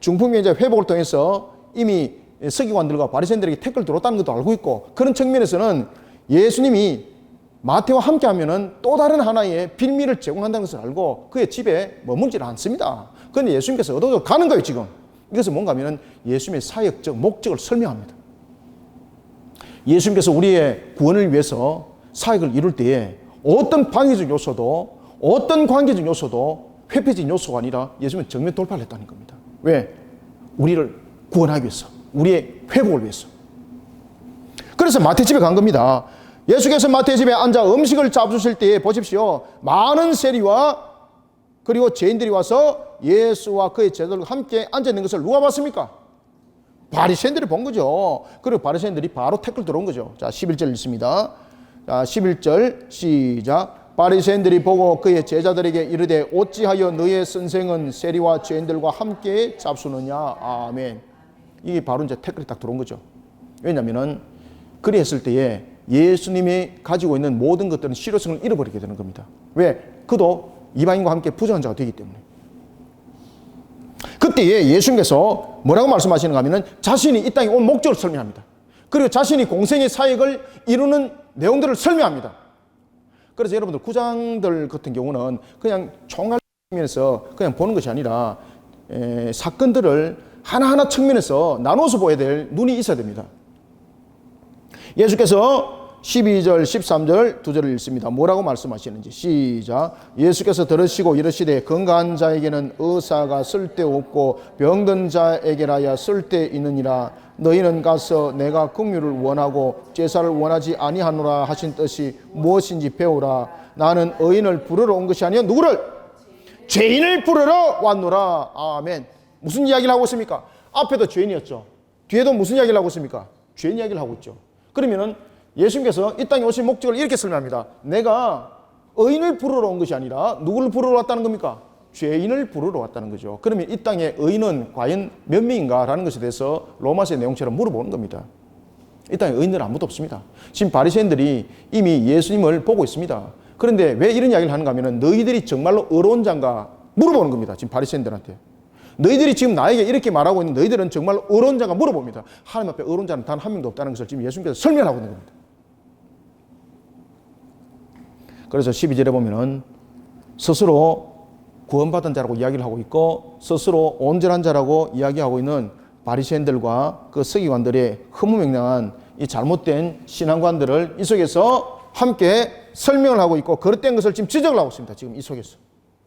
중풍병자 회복을 통해서 이미 서기관들과 바리새인들에게 태클을 들었다는 것도 알고 있고, 그런 측면에서는 예수님이 마태와 함께하면은 또 다른 하나의 빌미를 제공한다는 것을 알고 그의 집에 머물지 않습니다. 그런데 예수님께서 얻어서 가는 거예요, 지금. 이것은 뭔가 하면은 예수님의 사역적 목적을 설명합니다. 예수님께서 우리의 구원을 위해서 사역을 이룰 때에 어떤 방위적 요소도, 어떤 관계적 요소도 회피적인 요소가 아니라 예수님은 정면 돌파를 했다는 겁니다. 왜? 우리를 구원하기 위해서, 우리의 회복을 위해서. 그래서 마태 집에 간 겁니다. 예수께서 마태 집에 앉아 음식을 잡수실 때에 보십시오. 많은 세리와 그리고 죄인들이 와서 예수와 그의 제자들과 함께 앉아 있는 것을 누가 봤습니까? 바리새인들이 본 거죠. 그리고 바리새인들이 바로 태클 들어온 거죠. 자, 11절 읽습니다. 자, 11절 시작. 바리새인들이 보고 그의 제자들에게 이르되 어찌하여 너의 선생은 세리와 죄인들과 함께 잡수느냐. 아멘. 이게 바로 이제 태클이 딱 들어온 거죠. 왜냐하면은 그리 했을 때에 예수님이 가지고 있는 모든 것들은 실효성을 잃어버리게 되는 겁니다. 왜? 그도 이방인과 함께 부정한 자가 되기 때문에. 그때에 예수님께서 뭐라고 말씀하시는가 하면 자신이 이 땅에 온 목적을 설명합니다. 그리고 자신이 공생의 사역을 이루는 내용들을 설명합니다. 그래서 여러분들 구장들 같은 경우는 그냥 총알 측면에서 그냥 보는 것이 아니라 사건들을 하나하나 측면에서 나눠서 보아야 될 눈이 있어야 됩니다. 예수께서 12절, 13절 두 절을 읽습니다. 뭐라고 말씀하시는지 시작. 예수께서 들으시고 이르시되 건강한 자에게는 의사가 쓸데없고 병든 자에게라야 쓸데있느니라. 너희는 가서 내가 긍휼을 원하고 제사를 원하지 아니하노라 하신 뜻이 무엇인지 배우라. 나는 의인을 부르러 온 것이 아니요 누구를? 죄인을 부르러 왔노라. 아멘. 무슨 이야기를 하고 있습니까? 앞에도 죄인이었죠. 뒤에도 무슨 이야기를 하고 있습니까? 죄인 이야기를 하고 있죠. 그러면은 예수님께서 이 땅에 오신 목적을 이렇게 설명합니다. 내가 의인을 부르러 온 것이 아니라 누구를 부르러 왔다는 겁니까? 죄인을 부르러 왔다는 거죠. 그러면 이 땅에 의인은 과연 몇 명인가라는 것에 대해서 로마서의 내용처럼 물어보는 겁니다. 이 땅에 의인들은 아무도 없습니다. 지금 바리새인들이 이미 예수님을 보고 있습니다. 그런데 왜 이런 이야기를 하는가 하면 너희들이 정말로 의로운 자인가 물어보는 겁니다. 지금 바리새인들한테. 너희들이 지금 나에게 이렇게 말하고 있는 너희들은 정말로 의로운 자가 물어봅니다. 하나님 앞에 의로운 자는 단 한 명도 없다는 것을 지금 예수님께서 설명하고 있는 겁니다. 그래서 12절에 보면은 스스로 구원받은 자라고 이야기를 하고 있고 스스로 온전한 자라고 이야기하고 있는 바리새인들과 그 서기관들의 허무맹랑한 이 잘못된 신앙관들을 이 속에서 함께 설명을 하고 있고 그릇된 것을 지금 지적을 하고 있습니다. 지금 이 속에서.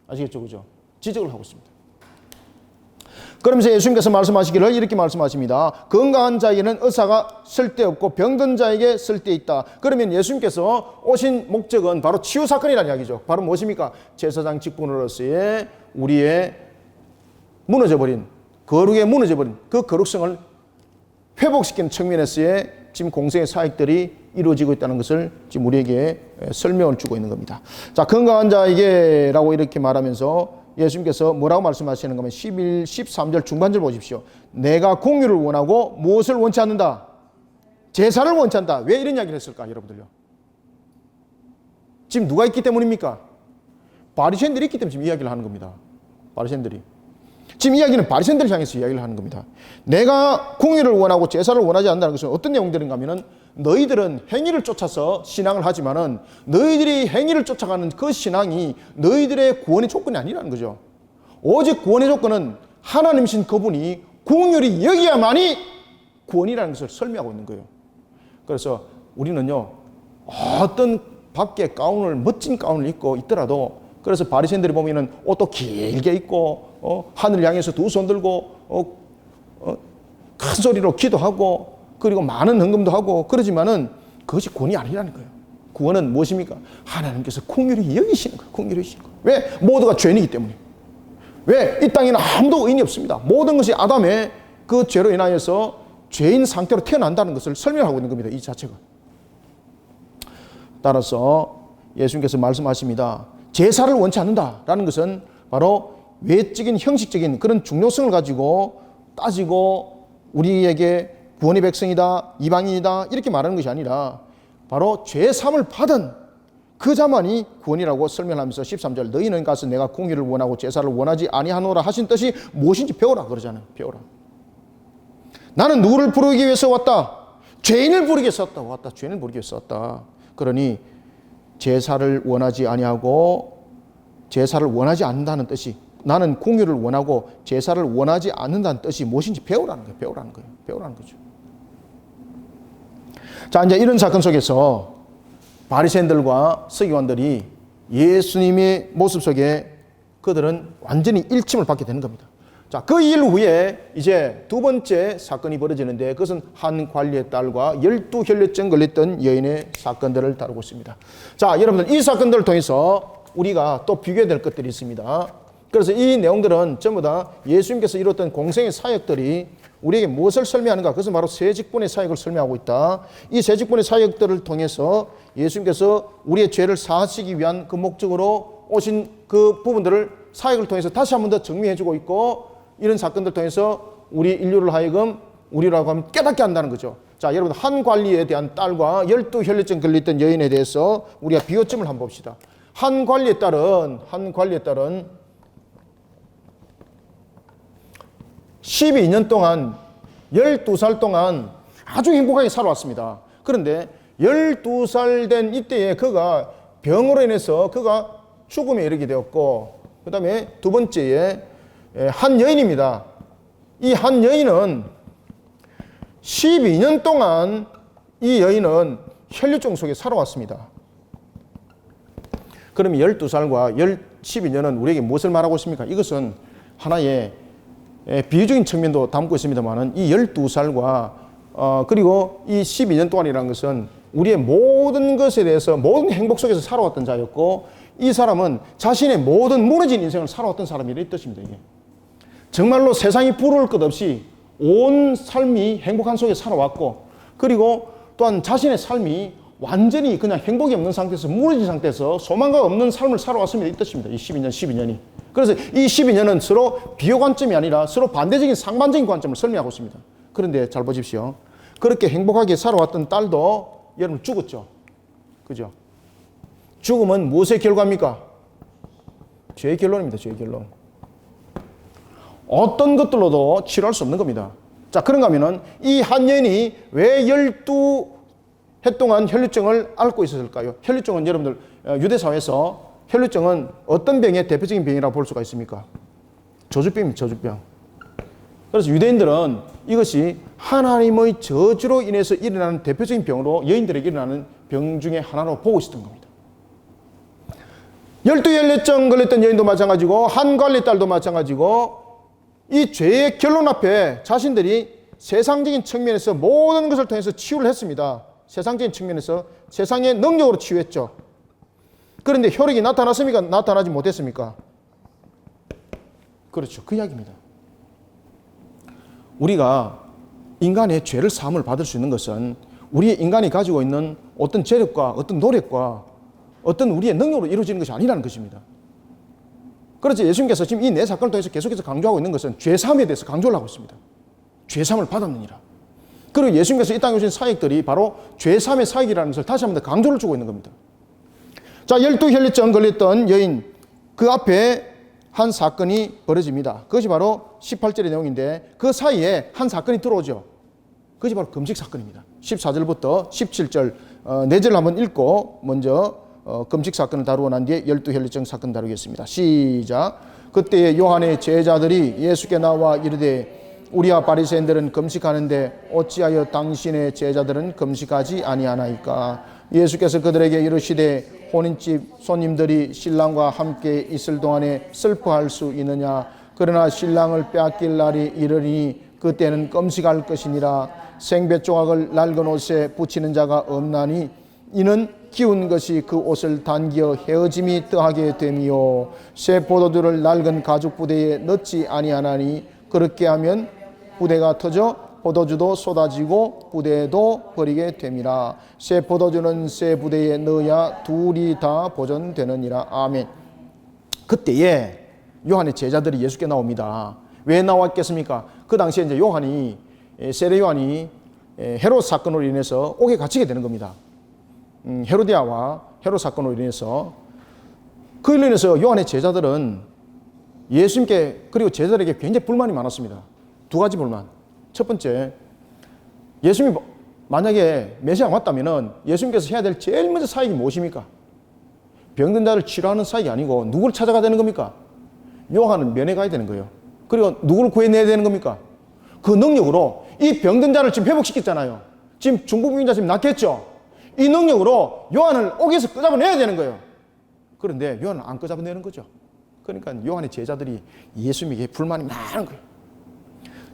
아시겠죠? 그죠? 지적을 하고 있습니다. 그러면서 예수님께서 말씀하시기를 이렇게 말씀하십니다. 건강한 자에게는 의사가 쓸데없고 병든 자에게 쓸데있다. 그러면 예수님께서 오신 목적은 바로 치유사건이라는 이야기죠. 바로 무엇입니까? 제사장 직분으로서의 우리의 무너져버린, 거룩에 무너져버린 그 거룩성을 회복시키는 측면에서의 지금 공생의 사역들이 이루어지고 있다는 것을 지금 우리에게 설명을 주고 있는 겁니다. 자, 건강한 자에게라고 이렇게 말하면서 예수님께서 뭐라고 말씀하시는가 하면 11, 13절 중반절 보십시오. 내가 공유를 원하고 무엇을 원치 않는다? 제사를 원치 않는다. 왜 이런 이야기를 했을까 여러분들요? 지금 누가 있기 때문입니까? 바리새인들이 있기 때문에 지금 이야기를 하는 겁니다. 바리새인들이. 지금 이야기는 바리새인들을 향해서 이야기를 하는 겁니다. 내가 공의를 원하고 제사를 원하지 않는다는 것은 어떤 내용들인가 하면은 너희들은 행위를 쫓아서 신앙을 하지만은 너희들이 행위를 쫓아가는 그 신앙이 너희들의 구원의 조건이 아니라는 거죠. 오직 구원의 조건은 하나님이신 그분이 공의를 여기야만이 구원이라는 것을 설명하고 있는 거예요. 그래서 우리는요, 어떤 밖에 가운을, 멋진 가운을 입고 있더라도 그래서 바리새인들이 보면은 옷도 길게 입고 하늘 향해서 두 손 들고 큰 소리로 기도하고 그리고 많은 헌금도 하고 그러지만은 그것이 구원이 아니라는 거예요. 구원은 무엇입니까? 하나님께서 긍휼히 여기시는 거예요. 긍휼히 여기시는 거예요. 왜? 모두가 죄인이기 때문에. 왜? 이 땅에는 아무도 의인이 없습니다. 모든 것이 아담의 그 죄로 인하여서 죄인 상태로 태어난다는 것을 설명하고 있는 겁니다. 이 자체가. 따라서 예수님께서 말씀하십니다. 제사를 원치 않는다라는 것은 바로 외적인 형식적인 그런 중요성을 가지고 따지고 우리에게 구원의 백성이다, 이방인이다 이렇게 말하는 것이 아니라 바로 죄 사함을 받은 그 자만이 구원이라고 설명하면서 13절 너희는 가서 내가 공의를 원하고 제사를 원하지 아니하노라 하신 뜻이 무엇인지 배우라 그러잖아요. 배우라. 나는 누구를 부르기 위해서 왔다? 죄인을 부르기 위해서 왔다. 죄인을 부르기 위해서 왔다. 그러니 제사를 원하지 아니하고 제사를 원하지 않는다는 뜻이 나는 공의를 원하고 제사를 원하지 않는다는 뜻이 무엇인지 배우라는 거예요. 배우라는 거죠. 자, 이제 이런 사건 속에서 바리새인들과 서기관들이 예수님의 모습 속에 그들은 완전히 일침을 받게 되는 겁니다. 자, 그 일 후에 이제 두 번째 사건이 벌어지는데 그것은 한 관리의 딸과 12혈루증 걸렸던 여인의 사건들을 다루고 있습니다. 자, 여러분들 이 사건들을 통해서 우리가 또 비교해야 될 것들이 있습니다. 그래서 이 내용들은 전부 다 예수님께서 이뤘던 공생의 사역들이 우리에게 무엇을 설명하는가? 그것은 바로 세 직분의 사역을 설명하고 있다. 이 세 직분의 사역들을 통해서 예수님께서 우리의 죄를 사하시기 위한 그 목적으로 오신 그 부분들을 사역을 통해서 다시 한 번 더 정리해주고 있고 이런 사건들 통해서 우리 인류를 하여금 우리라고 하면 깨닫게 한다는 거죠. 자, 여러분 한 관리에 대한 딸과 12혈루증 걸렸던 여인에 대해서 우리가 비교점을 한번 봅시다. 한 관리의 딸은 12년 동안 12살 동안 아주 행복하게 살아왔습니다. 그런데 12살 된 이때에 그가 병으로 인해서 그가 죽음에 이르게 되었고 그 다음에 두 번째에 한 여인입니다. 이 한 여인은 12년 동안 이 여인은 혈루증 속에 살아왔습니다. 그럼 12살과 12년은 우리에게 무엇을 말하고 있습니까? 이것은 하나의 비유적인 측면도 담고 있습니다만 이 12살과 그리고 이 12년 동안이라는 것은 우리의 모든 것에 대해서 모든 행복 속에서 살아왔던 자였고 이 사람은 자신의 모든 무너진 인생을 살아왔던 사람이라는 뜻입니다. 이게. 정말로 세상이 부러울 것 없이 온 삶이 행복한 속에 살아왔고 그리고 또한 자신의 삶이 완전히 그냥 행복이 없는 상태에서 무너진 상태에서 소망과 없는 삶을 살아왔습니다. 이 뜻입니다. 이 12년이. 그래서 이 12년은 서로 비교 관점이 아니라 서로 반대적인 상반적인 관점을 설명하고 있습니다. 그런데 잘 보십시오. 그렇게 행복하게 살아왔던 딸도 여러분 죽었죠. 그죠? 죽음은 무엇의 결과입니까? 죄의 결론입니다. 죄의 결론. 어떤 것들로도 치료할 수 없는 겁니다. 자, 그런가 하면은 이 한 여인이 왜 12해 동안 혈루증을 앓고 있었을까요? 혈루증은 여러분들 유대사회에서 혈루증은 어떤 병의 대표적인 병이라고 볼 수가 있습니까? 저주병입니다. 저주병. 그래서 유대인들은 이것이 하나님의 저주로 인해서 일어나는 대표적인 병으로 여인들에게 일어나는 병 중에 하나로 보고 있었던 겁니다. 12혈루증 걸렸던 여인도 마찬가지고 한 관리 딸도 마찬가지고 이 죄의 결론 앞에 자신들이 세상적인 측면에서 모든 것을 통해서 치유를 했습니다. 세상적인 측면에서 세상의 능력으로 치유했죠. 그런데 혈액이 나타났습니까? 나타나지 못했습니까? 그렇죠. 그 이야기입니다. 우리가 인간의 죄를 사함을 받을 수 있는 것은 우리 인간이 가지고 있는 어떤 재력과 어떤 노력과 어떤 우리의 능력으로 이루어지는 것이 아니라는 것입니다. 그래서 예수님께서 지금 이 네 사건을 통해서 계속해서 강조하고 있는 것은 죄사함에 대해서 강조를 하고 있습니다. 죄사함을 받았느니라. 그리고 예수님께서 이 땅에 오신 사역들이 바로 죄사함의 사역이라는 것을 다시 한 번 더 강조를 주고 있는 겁니다. 자, 12혈루증 걸렸던 여인 그 앞에 한 사건이 벌어집니다. 그것이 바로 18절의 내용인데 그 사이에 한 사건이 들어오죠. 그것이 바로 금식 사건입니다. 14절부터 17절 4절을 한번 읽고 먼저 금식 사건을 다루고 난 뒤에 12혈루증 사건 다루겠습니다. 시작. 그때 요한의 제자들이 예수께 나와 이르되 우리와 바리새인들은 금식하는데 어찌하여 당신의 제자들은 금식하지 아니하나이까? 예수께서 그들에게 이르시되 혼인집 손님들이 신랑과 함께 있을 동안에 슬퍼할 수 있느냐? 그러나 신랑을 빼앗길 날이 이르니 그때는 금식할 것이니라. 생배 조각을 낡은 옷에 붙이는 자가 없나니 이는 기운 것이 그 옷을 당겨 헤어짐이 더하게 됨이요 새 포도주를 낡은 가죽 부대에 넣지 아니하나니 그렇게 하면 부대가 터져 포도주도 쏟아지고 부대도 버리게 됨이라. 새 포도주는 새 부대에 넣어야 둘이 다 보존되느니라. 아멘. 그때에 요한의 제자들이 예수께 나옵니다. 왜 나왔겠습니까? 그 당시에 이제 요한이 세례 요한이 헤롯 사건으로 인해서 옥에 갇히게 되는 겁니다. 헤로디아와 헤롯 사건으로 인해서 그 일로 인해서 요한의 제자들은 예수님께 그리고 제자들에게 굉장히 불만이 많았습니다. 두 가지 불만. 첫 번째, 예수님이 만약에 메시아가 맞다면 예수님께서 해야 될 제일 먼저 사역이 무엇입니까? 병든 자를 치료하는 사역이 아니고 누구를 찾아가야 되는 겁니까? 요한은 면회 가야 되는 거예요. 그리고 누구를 구해내야 되는 겁니까? 그 능력으로 이 병든 자를 지금 회복시켰잖아요. 지금 중풍병자 지금 낫겠죠? 이 능력으로 요한을 옥에서 끄잡아내야 되는 거예요. 그런데 요한은 안 끄잡아내는 거죠. 그러니까 요한의 제자들이 예수님에게 불만이 많은 거예요.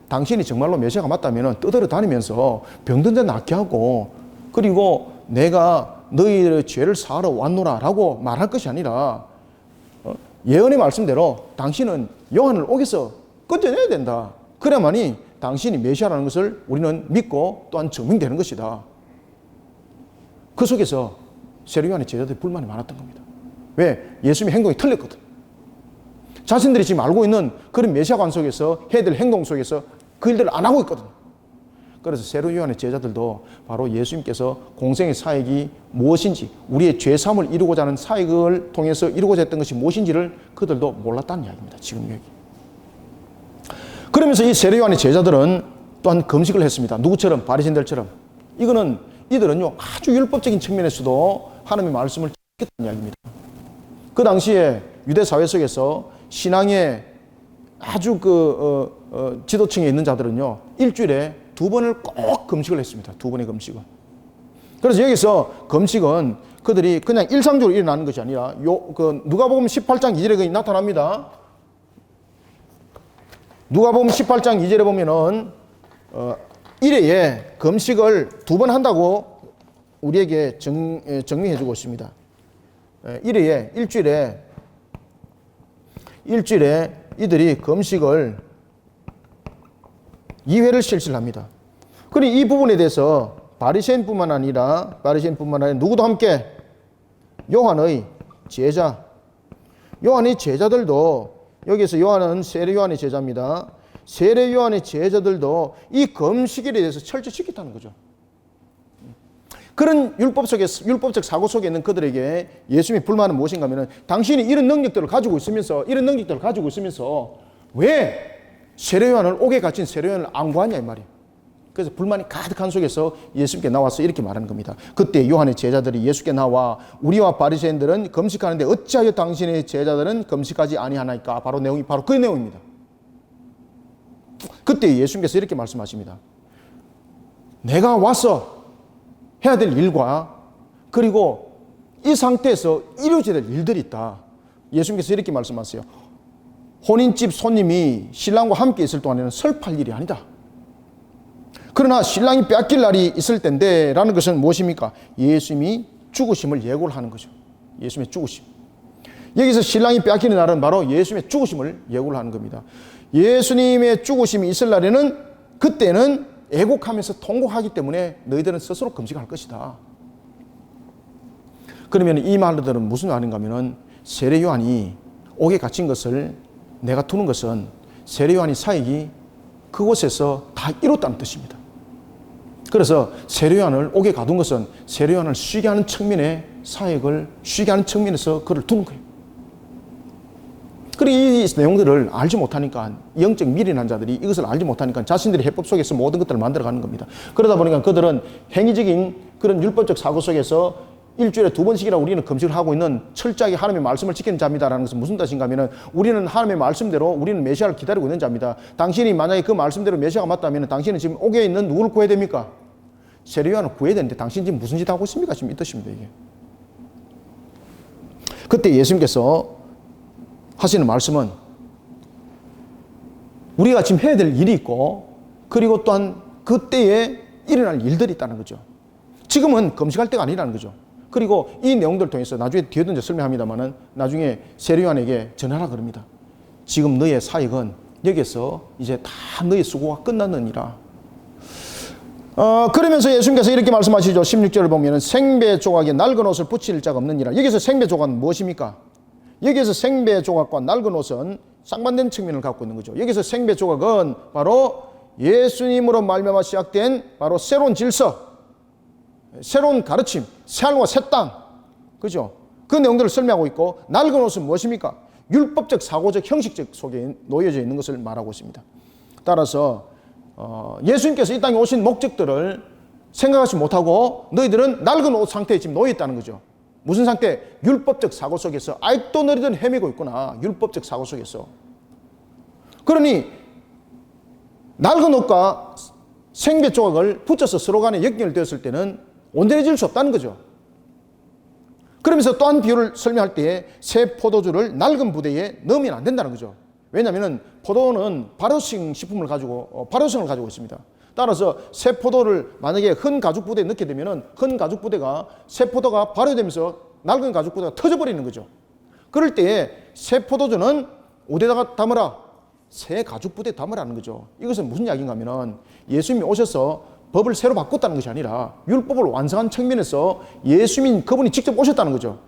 당신이 정말로 메시아가 맞다면 떠들어 다니면서 병든 자 낫게 하고 그리고 내가 너희의 죄를 사하러 왔노라 라고 말할 것이 아니라 예언의 말씀대로 당신은 요한을 옥에서 끊어내야 된다. 그래야만이 당신이 메시아라는 것을 우리는 믿고 또한 증명되는 것이다. 그 속에서 세례 요한의 제자들이 불만이 많았던 겁니다. 왜? 예수님의 행동이 틀렸거든. 자신들이 지금 알고 있는 그런 메시아관 속에서 해야 될 행동 속에서 그 일들을 안 하고 있거든. 그래서 세례 요한의 제자들도 바로 예수님께서 공생의 사역이 무엇인지 우리의 죄사함을 이루고자 하는 사역을 통해서 이루고자 했던 것이 무엇인지를 그들도 몰랐다는 이야기입니다. 지금 여기. 그러면서 이 세례 요한의 제자들은 또한 금식을 했습니다. 누구처럼? 바리새인들처럼. 이들은요 아주 율법적인 측면에서도 하나님의 말씀을 지켰다는 이야기입니다. 그 당시에 유대 사회 속에서 신앙의 아주 지도층에 있는 자들은요 일주일에 2번을 꼭 금식을 했습니다. 2번의 금식은. 그래서 여기서 금식은 그들이 그냥 일상적으로 일어나는 것이 아니라 누가복음 18장 2절에 거기 나타납니다. 누가복음 18장 2절에 보면은 일회에 금식을 2번 한다고 우리에게 정리해 주고 있습니다. 일회에 일주일에 이들이 금식을 2회를 실시합니다. 그리고 이 부분에 대해서 바리새인뿐만 아니라 누구도 함께 요한의 제자들도 여기서 요한은 세례 요한의 제자입니다. 세례 요한의 제자들도 이 금식에 대해서 철저히 지켰다는 거죠. 그런 율법적 사고 속에 있는 그들에게 예수님의 불만은 무엇인가 하면 당신이 이런 능력들을 가지고 있으면서 왜 세례 요한을 옥에 갇힌 세례 요한을 안 구하냐 이 말이에요. 그래서 불만이 가득한 속에서 예수님께 나와서 이렇게 말하는 겁니다. 그때 요한의 제자들이 예수께 나와 우리와 바리새인들은 금식하는데 어찌하여 당신의 제자들은 금식하지 아니하나이까? 바로 그 내용입니다. 그때 예수님께서 이렇게 말씀하십니다. 내가 와서 해야 될 일과 그리고 이 상태에서 이루어져야 될 일들이 있다. 예수님께서 이렇게 말씀하세요. 혼인집 손님이 신랑과 함께 있을 동안에는 설팔 일이 아니다. 그러나 신랑이 빼앗길 날이 있을 텐데 라는 것은 무엇입니까? 예수님이 죽으심을 예고를 하는 거죠. 예수님의 죽으심. 여기서 신랑이 빼앗기는 날은 바로 예수님의 죽으심을 예고를 하는 겁니다. 예수님의 죽으심이 있을 날에는 그때는 애곡하면서 통곡하기 때문에 너희들은 스스로 금식할 것이다. 그러면 이 말들은 무슨 말인가 하면은 세례 요한이 옥에 갇힌 것을 내가 두는 것은 세례 요한의 사역이 그곳에서 다 이뤘다는 뜻입니다. 그래서 세례 요한을 옥에 가둔 것은 세례 요한을 쉬게 하는 측면의 사역을 쉬게 하는 측면에서 그를 두는 거예요. 그리고 이 내용들을 알지 못하니까 영적 미련한 자들이 이것을 알지 못하니까 자신들의 해법 속에서 모든 것들을 만들어가는 겁니다. 그러다 보니까 그들은 행위적인 그런 율법적 사고 속에서 일주일에 2번씩이나 우리는 금식을 하고 있는 철저하게 하나님의 말씀을 지키는 자입니다라는 것은 무슨 뜻인가 하면 우리는 하나님의 말씀대로 우리는 메시아를 기다리고 있는 자입니다. 당신이 만약에 그 말씀대로 메시아가 맞다면 당신은 지금 옥에 있는 누구를 구해야 됩니까? 세례 요한을 구해야 되는데 당신 지금 무슨 짓 하고 있습니까? 지금 이 뜻입니다. 이게. 그때 예수님께서 하시는 말씀은 우리가 지금 해야 될 일이 있고 그리고 또한 그때에 일어날 일들이 있다는 거죠. 지금은 금식할 때가 아니라는 거죠. 그리고 이 내용들을 통해서 나중에 뒤에도 이제 설명합니다만은 나중에 세례 요한에게 전하라 그럽니다. 지금 너의 사역은 여기서 이제 다 너의 수고가 끝났느니라. 그러면서 예수님께서 이렇게 말씀하시죠. 16절을 보면은 생배 조각에 낡은 옷을 붙일 자가 없느니라. 여기서 생배 조각은 무엇입니까? 여기서 생배 조각과 낡은 옷은 쌍반된 측면을 갖고 있는 거죠. 여기서 생배 조각은 바로 예수님으로 말미암아 시작된 바로 새로운 질서, 새로운 가르침, 새하늘과 새 땅, 그죠? 그 내용들을 설명하고 있고, 낡은 옷은 무엇입니까? 율법적, 사고적, 형식적 속에 놓여져 있는 것을 말하고 있습니다. 따라서 예수님께서 이 땅에 오신 목적들을 생각하지 못하고 너희들은 낡은 옷 상태에 지금 놓여 있다는 거죠. 무슨 상태? 율법적 사고 속에서 아직도 너희들은 헤매고 있구나. 율법적 사고 속에서. 그러니 낡은 옷과 생배 조각을 붙여서 서로 간에 연결되었을 때는 온전해질 수 없다는 거죠. 그러면서 또 한 비유를 설명할 때에 새 포도주를 낡은 부대에 넣으면 안 된다는 거죠. 왜냐하면 포도는 발효성 식품을 가지고 발효성을 가지고 있습니다. 따라서 새 포도를 만약에 흔 가죽 부대에 넣게 되면은 흔 가죽 부대가 새 포도가 발효되면서 낡은 가죽 부대가 터져버리는 거죠. 그럴 때에 새 포도주는 어디다가 담으라? 새 가죽 부대에 담으라는 거죠. 이것은 무슨 이야기인가 하면은 예수님이 오셔서 법을 새로 바꿨다는 것이 아니라 율법을 완성한 측면에서 예수님 그분이 직접 오셨다는 거죠.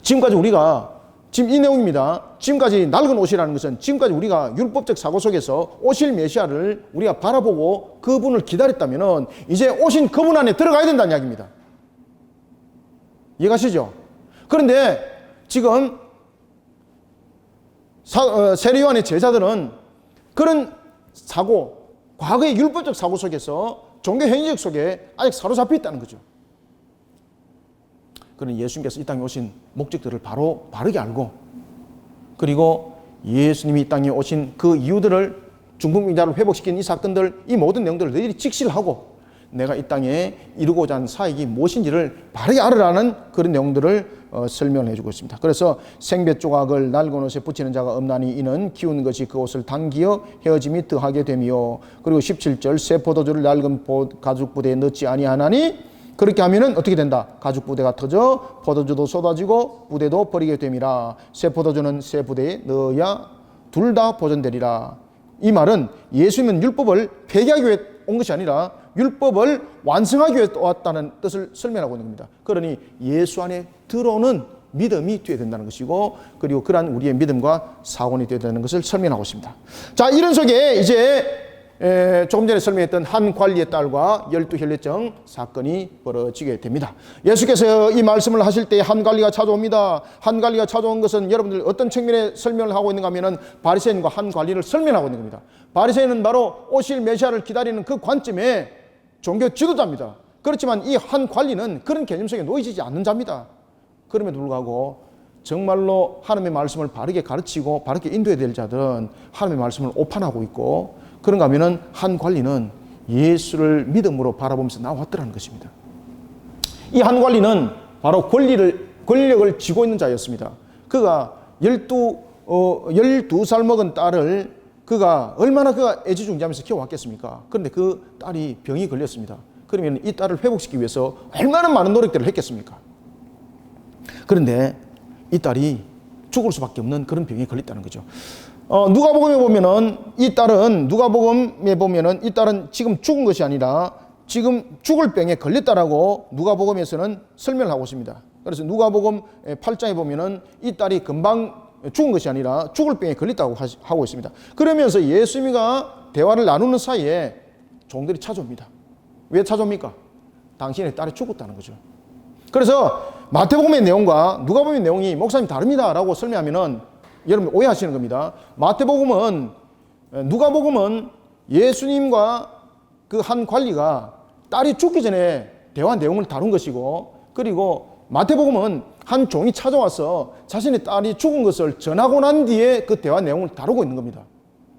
지금까지 우리가 지금 이 내용입니다. 지금까지 낡은 옷이라는 것은 지금까지 우리가 율법적 사고 속에서 오실 메시아를 우리가 바라보고 그분을 기다렸다면 이제 오신 그분 안에 들어가야 된다는 이야기입니다. 이해가시죠? 그런데 지금 세례요한의 제자들은 그런 사고, 과거의 율법적 사고 속에서 종교 행위적 속에 아직 사로잡혀 있다는 거죠. 그러니 예수님께서 이 땅에 오신 목적들을 바르게 알고, 그리고 예수님이 이 땅에 오신 그 이유들을, 중풍병자를 회복시킨 이 사건들, 이 모든 내용들을 너희들이 직시를 하고 내가 이 땅에 이루고자 하는 사역이 무엇인지를 바르게 알으라는 그런 내용들을 설명을 해주고 있습니다. 그래서 생배 조각을 낡은 옷에 붙이는 자가 없나니 이는 기우는 것이 그 옷을 당기어 헤어짐이 더하게 되며, 그리고 17절 새 포도주를 낡은 가죽 부대에 넣지 아니하나니 그렇게 하면은 어떻게 된다? 가죽 부대가 터져 포도주도 쏟아지고 부대도 버리게 됨이라. 새 포도주는 새 부대에 넣어야 둘 다 보존되리라. 이 말은 예수님은 율법을 폐기하기 위해 온 것이 아니라 율법을 완성하기 위해 왔다는 뜻을 설명하고 있는 겁니다. 그러니 예수 안에 들어오는 믿음이 되어야 된다는 것이고, 그리고 그러한 우리의 믿음과 사원이 되어야 되는 것을 설명하고 있습니다. 자, 이런 속에 이제 조금 전에 설명했던 한 관리의 딸과 12혈례증 사건이 벌어지게 됩니다. 예수께서 이 말씀을 하실 때 한 관리가 찾아옵니다. 한 관리가 찾아온 것은 여러분들 어떤 측면에 설명을 하고 있는가 하면은 바리새인과 한 관리를 설명하고 있는 겁니다. 바리새인은 바로 오실 메시아를 기다리는 그 관점에 종교 지도자입니다. 그렇지만 이 한 관리는 그런 개념 속에 놓이지 않는 자입니다. 그럼에도 불구하고 정말로 하나님의 말씀을 바르게 가르치고 바르게 인도해야 될 자들은 하나님의 말씀을 오판하고 있고, 그런가 하면은 한 관리는 예수를 믿음으로 바라보면서 나왔더라는 것입니다. 이 한 관리는 바로 권력을 쥐고 있는 자였습니다. 그가 12살 먹은 딸을 그가 얼마나 애지중지하면서 키워왔겠습니까? 그런데 그 딸이 병이 걸렸습니다. 그러면 이 딸을 회복시키기 위해서 얼마나 많은 노력들을 했겠습니까? 그런데 이 딸이 죽을 수밖에 없는 그런 병에 걸렸다는 거죠. 누가복음에 보면은 이 딸은 지금 죽은 것이 아니라 지금 죽을 병에 걸렸다라고 누가복음에서는 설명을 하고 있습니다. 그래서 누가복음 8장에 보면은 이 딸이 금방 죽은 것이 아니라 죽을 병에 걸렸다고 하고 있습니다. 그러면서 예수님과 대화를 나누는 사이에 종들이 찾아옵니다. 왜 찾아옵니까? 당신의 딸이 죽었다는 거죠. 그래서 마태복음의 내용과 누가복음의 내용이 목사님 다릅니다라고 설명하면은 여러분 오해하시는 겁니다. 누가복음은 예수님과 그 한 관리가 딸이 죽기 전에 대화한 내용을 다룬 것이고, 그리고 마태복음은 한 종이 찾아와서 자신의 딸이 죽은 것을 전하고 난 뒤에 그 대화 내용을 다루고 있는 겁니다.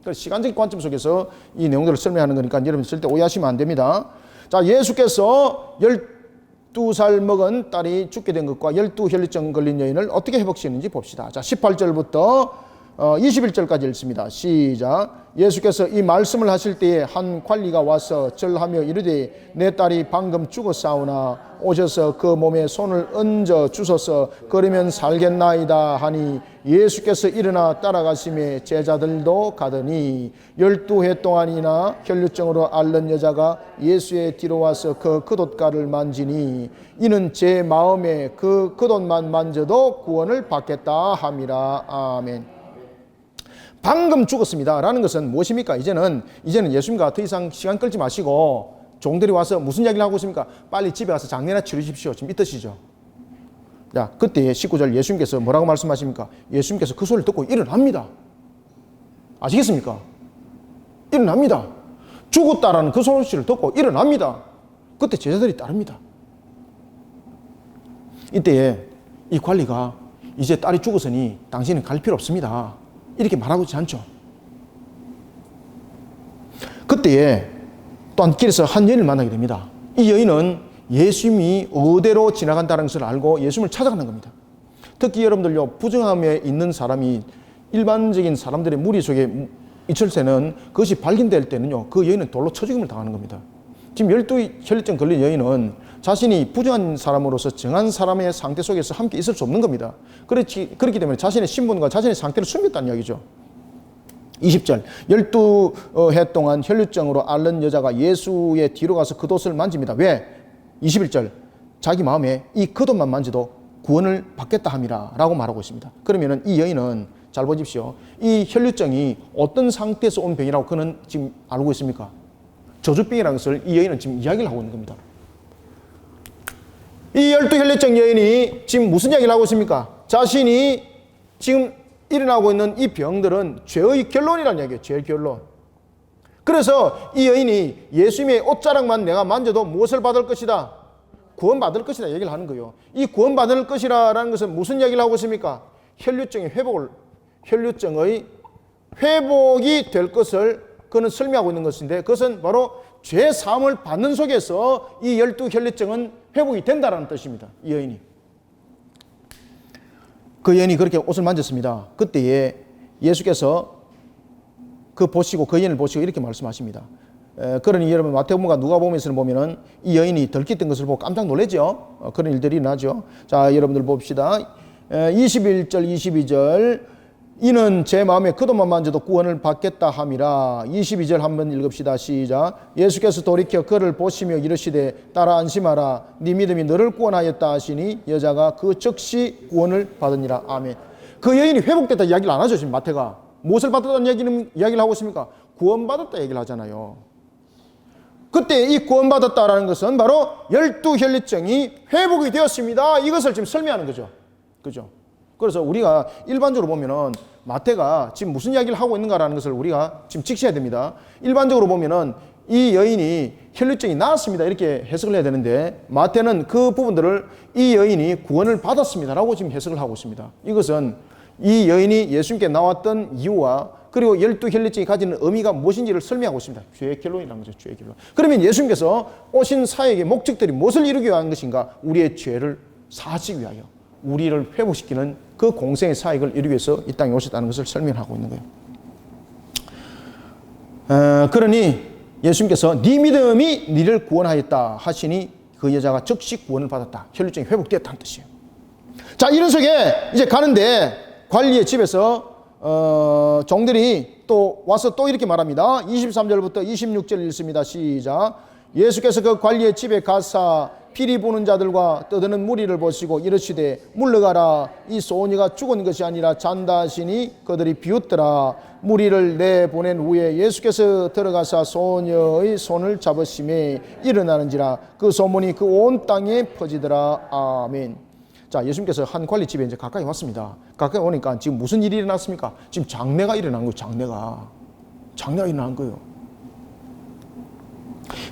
그래서 시간적 관점 속에서 이 내용들을 설명하는 거니까 여러분 절대 오해하시면 안 됩니다. 자, 예수께서 12살 먹은 딸이 죽게 된 것과 12혈류증 걸린 여인을 어떻게 회복시켰는지 봅시다. 자, 18절부터 21절까지 읽습니다. 시작. 예수께서 이 말씀을 하실 때에 한 관리가 와서 절하며 이르되 내 딸이 방금 죽었사오나 오셔서 그 몸에 손을 얹어 주소서 그러면 살겠나이다 하니 예수께서 일어나 따라가시매 제자들도 가더니 12해 동안이나 혈류증으로 앓는 여자가 예수의 뒤로 와서 그 겉옷가를 만지니 이는 제 마음에 그 겉옷만 만져도 구원을 받겠다 함이라. 아멘. 방금 죽었습니다 라는 것은 무엇입니까? 이제는 예수님과 더 이상 시간 끌지 마시고 종들이 와서 무슨 이야기를 하고 있습니까? 빨리 집에 가서 장례나 치르십시오. 지금 이 뜻이죠. 자, 그때 19절 예수님께서 뭐라고 말씀하십니까? 예수님께서 그 소리를 듣고 일어납니다. 아시겠습니까? 일어납니다. 죽었다라는 그 소식을 듣고 일어납니다. 그때 제자들이 따릅니다. 이때에 이 관리가 이제 딸이 죽었으니 당신은 갈 필요 없습니다. 이렇게 말하고 있지 않죠. 그때에 또한 길에서 한 여인을 만나게 됩니다. 이 여인은 예수님이 어디로 지나간다는 것을 알고 예수님을 찾아가는 겁니다. 특히 여러분들요, 부정함에 있는 사람이 일반적인 사람들의 무리 속에 있을 때는 그것이 발견될 때는요, 그 여인은 돌로 쳐 죽임을 당하는 겁니다. 지금 12 혈류증 걸린 여인은 자신이 부정한 사람으로서 정한 사람의 상태 속에서 함께 있을 수 없는 겁니다. 그렇기 때문에 자신의 신분과 자신의 상태를 숨겼다는 이야기죠. 20절 12해 동안 혈류증으로 앓는 여자가 예수의 뒤로 가서 겉옷을 만집니다. 왜? 21절 자기 마음에 이 겉옷만 만져도 구원을 받겠다 함이라 라고 말하고 있습니다. 그러면 이 여인은 잘 보십시오. 이 혈류증이 어떤 상태에서 온 병이라고 그는 지금 알고 있습니까? 저주병이라는 것을 이 여인은 지금 이야기를 하고 있는 겁니다. 이 12혈류증 여인이 지금 무슨 이야기를 하고 있습니까? 자신이 지금 일어나고 있는 이 병들은 죄의 결론이라는 이야기예요. 죄의 결론. 그래서 이 여인이 예수님의 옷자락만 내가 만져도 무엇을 받을 것이다? 구원받을 것이다 얘기를 하는 거예요. 이 구원받을 것이라는 것은 무슨 이야기를 하고 있습니까? 혈류증의 회복이 될 것을 그는 설명하고 있는 것인데, 그것은 바로 죄 사함을 받는 속에서 이 12혈류증은 회복이 된다는 뜻입니다. 이 여인이. 그 여인이 그렇게 옷을 만졌습니다. 그때에 예수께서 그 여인을 보시고 이렇게 말씀하십니다. 그러니 여러분 마태복음과 누가복음에서는 보면은 이 여인이 덜깃든 것을 보고 깜짝 놀라죠. 그런 일들이 일어나죠. 자, 여러분들 봅시다. 21절 22절 이는 제 마음에 겉옷만 만져도 구원을 받겠다 함이라. 22절 한번 읽읍시다. 시작. 예수께서 돌이켜 그를 보시며 이르시되 따라 안심하라. 네 믿음이 너를 구원하였다 하시니 여자가 그 즉시 구원을 받으니라. 아멘. 그 여인이 회복됐다 이야기를 안 하죠. 지금 마태가 무엇을 받았다는 이야기를 하고 있습니까? 구원받았다 얘기를 하잖아요. 그때 이 구원받았다라는 것은 바로 12혈류증이 회복이 되었습니다. 이것을 지금 설명하는 거죠. 그죠? 그래서 우리가 일반적으로 보면은 마태가 지금 무슨 이야기를 하고 있는가라는 것을 우리가 지금 직시해야 됩니다. 일반적으로 보면은 이 여인이 혈류증이 나았습니다 이렇게 해석을 해야 되는데, 마태는 그 부분들을 이 여인이 구원을 받았습니다라고 지금 해석을 하고 있습니다. 이것은 이 여인이 예수님께 나왔던 이유와 그리고 12혈류증이 가지는 의미가 무엇인지를 설명하고 있습니다. 죄의 결론이라는 거죠. 죄의 결론. 그러면 예수님께서 오신 사역의 목적들이 무엇을 이루기 위한 것인가? 우리의 죄를 사하시기 위하여 우리를 회복시키는 그 공생의 사역을 이루기 위해서 이 땅에 오셨다는 것을 설명하고 있는 거예요. 그러니 예수님께서 네 믿음이 너를 구원하였다 하시니 그 여자가 즉시 구원을 받았다. 혈류증이 회복되었다는 뜻이에요. 자, 이런 속에 이제 가는데 관리의 집에서 종들이 또 와서 또 이렇게 말합니다. 23절부터 26절 읽습니다. 시작. 예수께서 그 관리의 집에 가사 피리 부는 자들과 떠드는 무리를 보시고 이르시되 물러가라. 이 소녀가 죽은 것이 아니라 잔다 하시니 그들이 비웃더라. 무리를 내보낸 후에 예수께서 들어가사 소녀의 손을 잡으심에 일어나는지라. 그 소문이 그 온 땅에 퍼지더라. 아멘. 자, 예수님께서 한 관리 집에 이제 가까이 왔습니다. 가까이 오니까 지금 무슨 일이 일어났습니까? 지금 장례가 일어난 거예요. 장례가 일어난 거예요.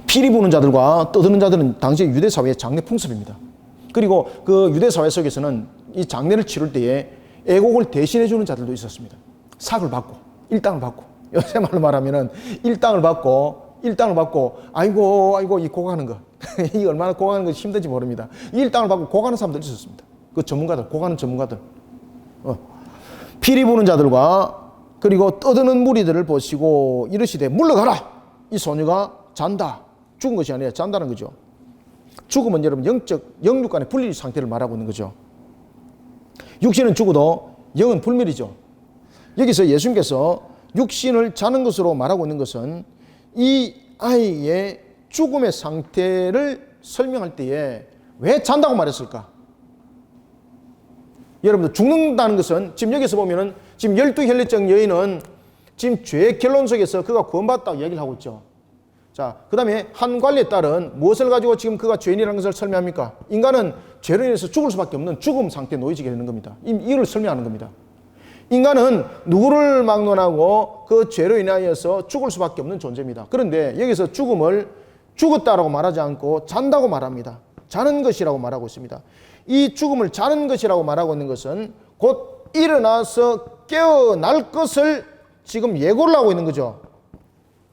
피리 부는 자들과 떠드는 자들은 당시 유대 사회의 장례 풍습입니다. 그리고 그 유대 사회 속에서는 이 장례를 치를 때에 애곡을 대신해 주는 자들도 있었습니다. 삭을 받고 일당을 받고, 요새 말로 말하면은 일당을 받고 아이고 이 고가는 거 이 얼마나 고가는 것이 힘든지 모릅니다. 이 일당을 받고 고가는 사람들이 있었습니다. 그 전문가들, 고가는 전문가들. 피리 부는 자들과 그리고 떠드는 무리들을 보시고 이르시되 물러가라. 이 소녀가 잔다. 죽은 것이 아니라 잔다는 거죠. 죽음은 여러분 영육 간의 분리 상태를 말하고 있는 거죠. 육신은 죽어도 영은 불멸이죠. 여기서 예수님께서 육신을 자는 것으로 말하고 있는 것은 이 아이의 죽음의 상태를 설명할 때에 왜 잔다고 말했을까? 여러분들 죽는다는 것은 지금 여기서 보면은 지금 12혈류증 여인은 지금 죄의 결론 속에서 그가 구원받았다고 얘기를 하고 있죠. 자, 그 다음에 한 관리에 따른 무엇을 가지고 지금 그가 죄인이라는 것을 설명합니까? 인간은 죄로 인해서 죽을 수밖에 없는 죽음 상태에 놓이지게 되는 겁니다. 이걸 설명하는 겁니다. 인간은 누구를 막론하고 그 죄로 인하여서 죽을 수밖에 없는 존재입니다. 그런데 여기서 죽음을 죽었다라고 말하지 않고 잔다고 말합니다. 자는 것이라고 말하고 있습니다. 이 죽음을 자는 것이라고 말하고 있는 것은 곧 일어나서 깨어날 것을 지금 예고를 하고 있는 거죠.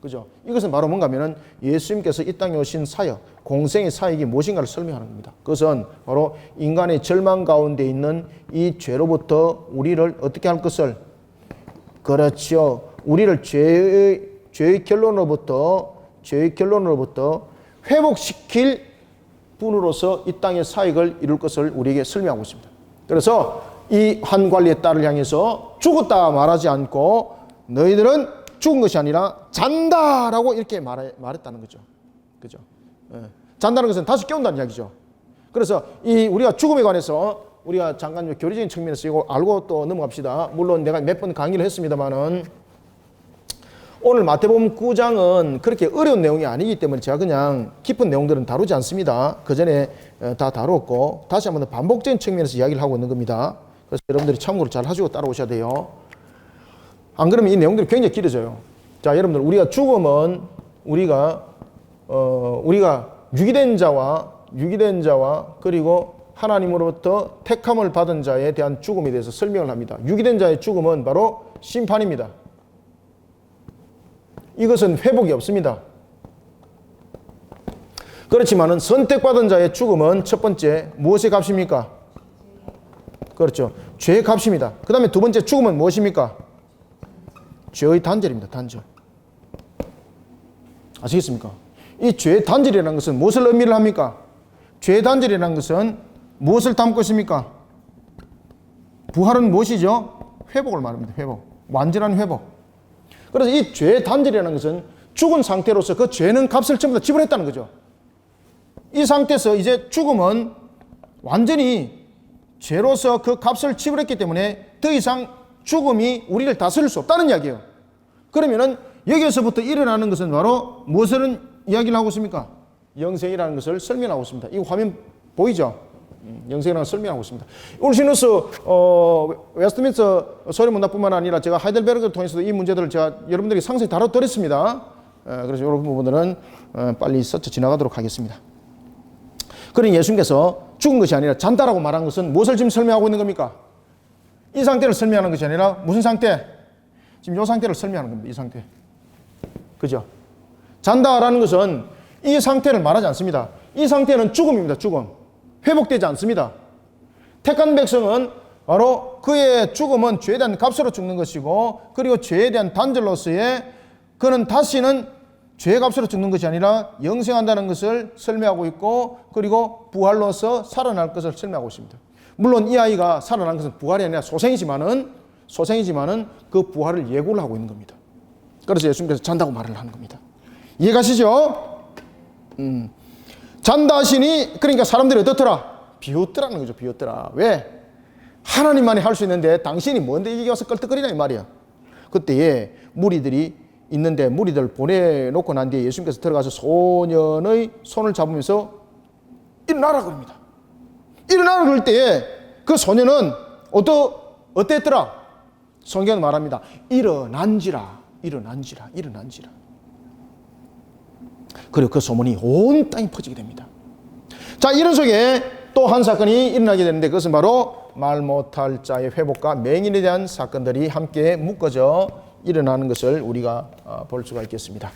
그죠? 이것은 바로 뭔가 하면은 예수님께서 이 땅에 오신 사역, 공생의 사역이 무엇인가를 설명하는 겁니다. 그것은 바로 인간의 절망 가운데 있는 이 죄로부터 우리를 어떻게 할 것을, 그렇죠. 우리를 죄의 결론으로부터 회복시킬 분으로서 이 땅의 사역을 이룰 것을 우리에게 설명하고 있습니다. 그래서 이 한 관리의 딸을 향해서 죽었다 말하지 않고 너희들은 죽은 것이 아니라 잔다라고 이렇게 말했다는 거죠. 그죠? 예. 잔다는 것은 다시 깨운다는 이야기죠. 그래서 이 우리가 죽음에 관해서 우리가 잠깐 교리적인 측면에서 이거 알고 또 넘어갑시다. 물론 내가 몇 번 강의를 했습니다만은 오늘 마태복음 9장은 그렇게 어려운 내용이 아니기 때문에 제가 그냥 깊은 내용들은 다루지 않습니다. 그 전에 다 다루었고 다시 한번 반복적인 측면에서 이야기를 하고 있는 겁니다. 그래서 여러분들이 참고를 잘 하시고 따라오셔야 돼요. 안 그러면 이 내용들이 굉장히 길어져요. 자, 여러분들, 우리가 죽음은 우리가 유기된 자와 그리고 하나님으로부터 택함을 받은 자에 대한 죽음에 대해서 설명을 합니다. 유기된 자의 죽음은 바로 심판입니다. 이것은 회복이 없습니다. 그렇지만은 선택받은 자의 죽음은 첫 번째 무엇의 값입니까? 그렇죠. 죄의 값입니다. 그 다음에 두 번째 죽음은 무엇입니까? 죄의 단절입니다. 단절. 아시겠습니까? 이 죄의 단절이라는 것은 무엇을 의미를 합니까? 죄의 단절이라는 것은 무엇을 담고 있습니까? 부활은 무엇이죠? 회복을 말합니다. 회복. 완전한 회복. 그래서 이 죄의 단절이라는 것은 죽은 상태로서 그 죄는 값을 전부 다 지불했다는 거죠. 이 상태에서 이제 죽음은 완전히 죄로서 그 값을 지불했기 때문에 더 이상 죽음이 우리를 다스릴 수 없다는 이야기예요. 그러면은 여기에서부터 일어나는 것은 바로 무엇을 이야기를 하고 있습니까? 영생이라는 것을 설명하고 있습니다. 이 화면 보이죠? 영생이라는 것을 설명하고 있습니다. 울시누스 웨스트민스터 소리문답뿐만 아니라 제가 하이델베르그를 통해서도 이 문제들을 제가 여러분들에게 상세히 다뤄드렸습니다. 그래서 이런 부분들은 빨리 스쳐 지나가도록 하겠습니다. 그러니 예수님께서 죽은 것이 아니라 잔다라고 말한 것은 무엇을 지금 설명하고 있는 겁니까? 이 상태를 설명하는 것이 아니라 무슨 상태? 지금 이 상태를 설명하는 겁니다. 이 상태. 그죠? 잔다라는 것은 이 상태를 말하지 않습니다. 이 상태는 죽음입니다. 죽음. 회복되지 않습니다. 택한 백성은 바로 그의 죽음은 죄에 대한 값으로 죽는 것이고, 그리고 죄에 대한 단절로서의 그는 다시는 죄의 값으로 죽는 것이 아니라 영생한다는 것을 설명하고 있고, 그리고 부활로서 살아날 것을 설명하고 있습니다. 물론 이 아이가 살아난 것은 부활이 아니라 소생이지만은 그 부활을 예고를 하고 있는 겁니다. 그래서 예수님께서 잔다고 말을 하는 겁니다. 이해가시죠? 잔다 하시니, 그러니까 사람들이 어떻더라? 비웃더라는 거죠. 비웃더라. 왜? 하나님만이 할 수 있는데 당신이 뭔데 이게 와서 껄떡거리냐 이 말이야. 그때에 무리들이 있는데 무리들 보내놓고 난 뒤에 예수님께서 들어가서 소년의 손을 잡으면서 일어나라 그럽니다. 일어나라 그럴 때에 그 소년은 어땠더라? 성경은 말합니다. 일어난지라. 그리고 그 소문이 온 땅에 퍼지게 됩니다. 자, 이런 속에 또 한 사건이 일어나게 되는데 그것은 바로 말 못할 자의 회복과 맹인에 대한 사건들이 함께 묶어져 일어나는 것을 우리가 볼 수가 있겠습니다.